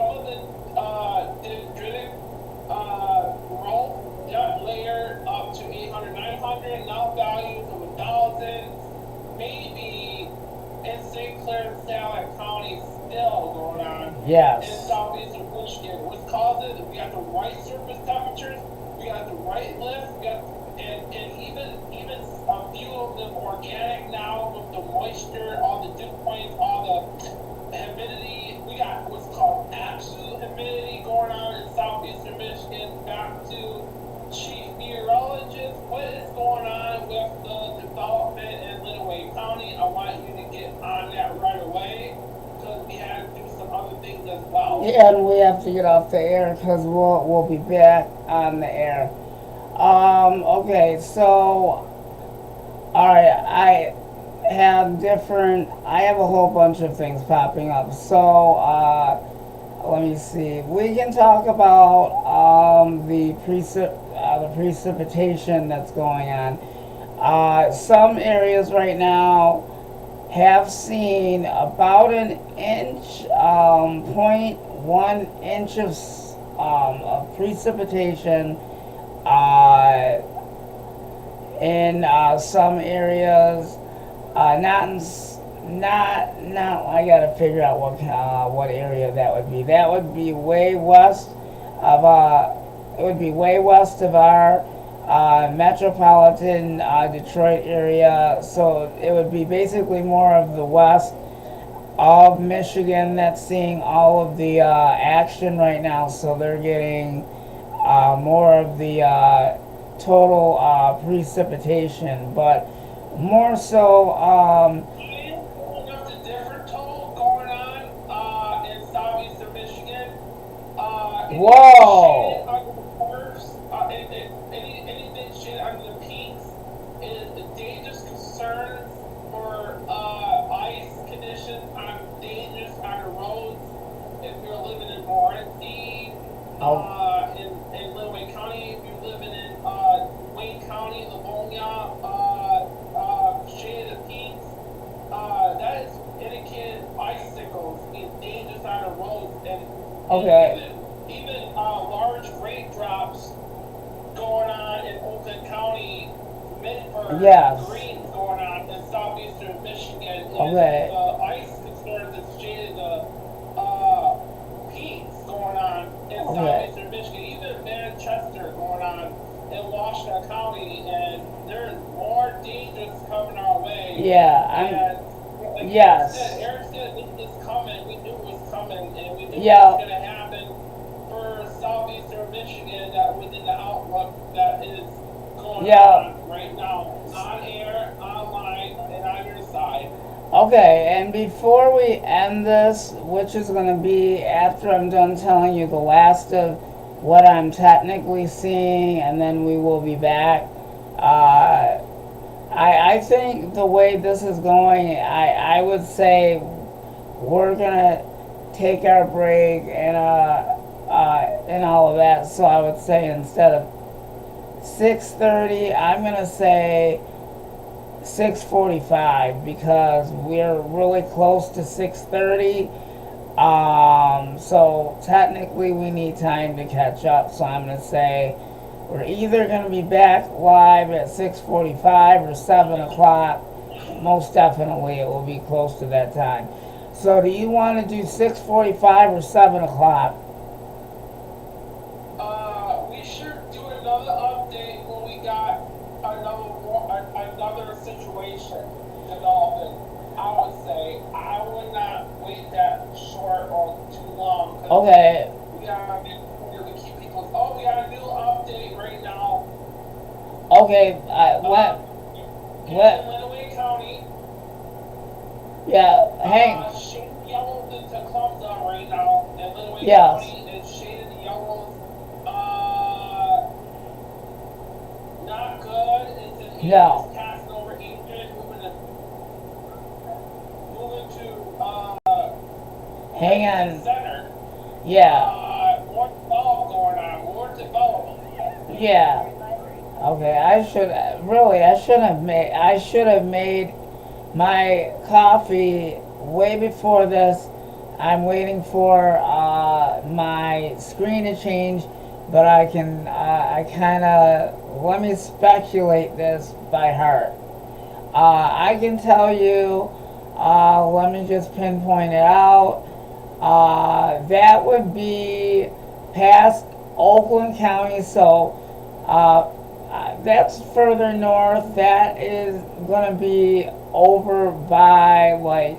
of the dendritic growth depth layer up to 800, 900, now values of 1,000, maybe in St. Clair and Satellite County still going on.
Yes.
In southeastern Michigan. What's causing it? We got the right surface temperatures, we got the right lift, we got and even a few of them organic now with the moisture, all the dew points, all the humidity. We got what's called absolute humidity going on in southeastern Michigan. Back to chief meteorologist, what is going on with the development in Lenawee County? I want you to get on that right away because we had to do some other things as well.
Yeah, and we have to get off the air because we'll be back on the air. Okay, so, alright, I have a whole bunch of things popping up. So, let me see. We can talk about the precipitation that's going on. Some areas right now, have seen about an inch, 0.1 inch of precipitation in some areas. Not. I gotta figure out what area that would be. That would be way west of It would be way west of our metropolitan Detroit area. So it would be basically more of the west of Michigan that's seeing all of the action right now. So they're getting more of the total precipitation, but more so.
There's a different toll going on in southeastern Michigan.
Whoa!
Anything shit under the peaks is a dangerous concern for ice conditions dangerous on the roads. If you're living in Morenci, in Little County, if you're living in Wayne County, Livonia, shade of peaks, that is indicated icicles being dangerous on the roads, and
Okay.
even large raindrops going on in Oakland County, Midford,
Yes.
Green going on in southeastern Michigan.
Okay.
The ice concerns that's shaded the peaks going on in southeastern Michigan, even Manchester going on in Washington County, and there's more dangers coming our way.
Yeah.
And
Yes.
Eric said this is coming. We knew it was coming, and we knew
Yeah.
it was going to happen for southeastern Michigan. That within the outlook that is going on right now, on air, online, and on your side.
Okay, and before we end this, which is going to be after I'm done telling you the last of what I'm technically seeing, and then we will be back. I think the way this is going, I would say we're gonna take our break and all of that. So I would say instead of 6:30, I'm gonna say 6:45 because we're really close to 6:30. So technically we need time to catch up. So I'm gonna say we're either gonna be back live at 6:45 or 7 o'clock. Most definitely it will be close to that time. So do you want to do 6:45 or 7 o'clock?
We should do another update when we got another situation developing. I would say I would not wait that short or too long.
Okay.
We gotta keep people. Oh, we got a new update right now.
Okay.
In Lenawee County.
Yeah. Hang.
Shaded yellows into clumps on right now. In Lenawee
Yes.
County, it's shaded yellows. Not good. It's
No.
passing over Eastern, moving to
Hang on.
center.
Yeah.
More development going on. More development.
Yeah. Okay. I should have made my coffee way before this. I'm waiting for my screen to change, but I kind of, let me speculate this by heart. I can tell you, let me just pinpoint it out. That would be past Oakland County, so that's further north. That is going to be over by like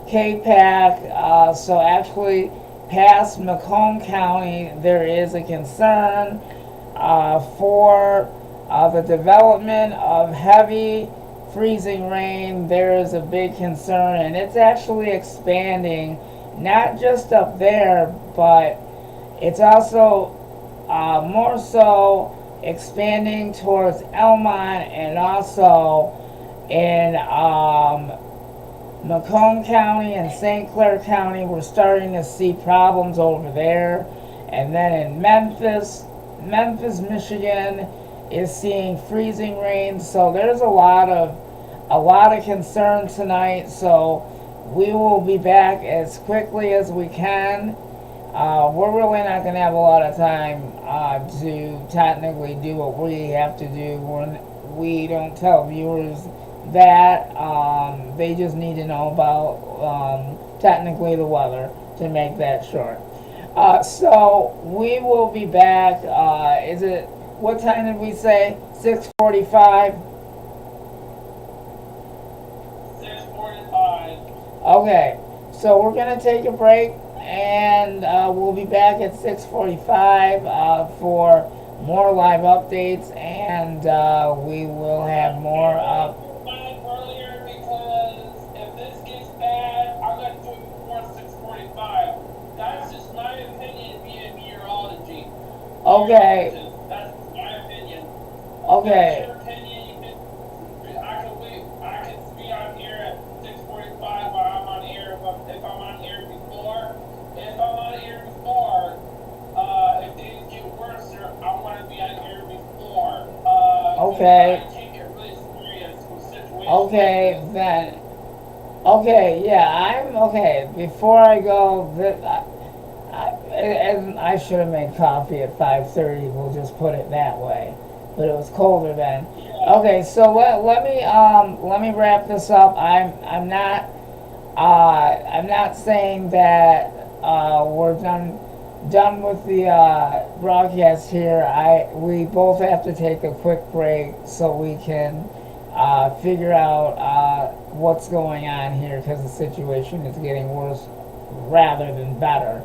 K-Pac. So actually past Macomb County, there is a concern for the development of heavy freezing rain. There is a big concern, and it's actually expanding, not just up there, but it's also more so expanding towards Elmont, and also in Macomb County and St. Clair County. We're starting to see problems over there. And then in Memphis, Michigan is seeing freezing rain. So there's a lot of a lot of concern tonight, so we will be back as quickly as we can. We're really not going to have a lot of time to technically do what we have to do. We don't tell viewers that. They just need to know about technically the weather to make that short. So we will be back. What time did we say? 6:45?
6:45.
Okay, so we're going to take a break, and we'll be back at 6:45 for more live updates, and we will have more
Earlier, because if this gets bad, I'm going to do it before 6:45. That's just my opinion via meteorology.
Okay.
That's my opinion.
Okay.
That's your opinion. I can be on here at 6:45 while I'm on air. If I'm on air before, if things get worse, I want to be on air before.
Okay.
I take it really serious with situations.
Okay,
like
then. Okay, yeah, I'm okay. Before I go, and I should have made coffee at 5:30. We'll just put it that way. But it was colder then.
Yeah.
Okay, so let me wrap this up. I'm not saying that we're done with the broadcast here. We both have to take a quick break so we can figure out what's going on here, because the situation is getting worse rather than better.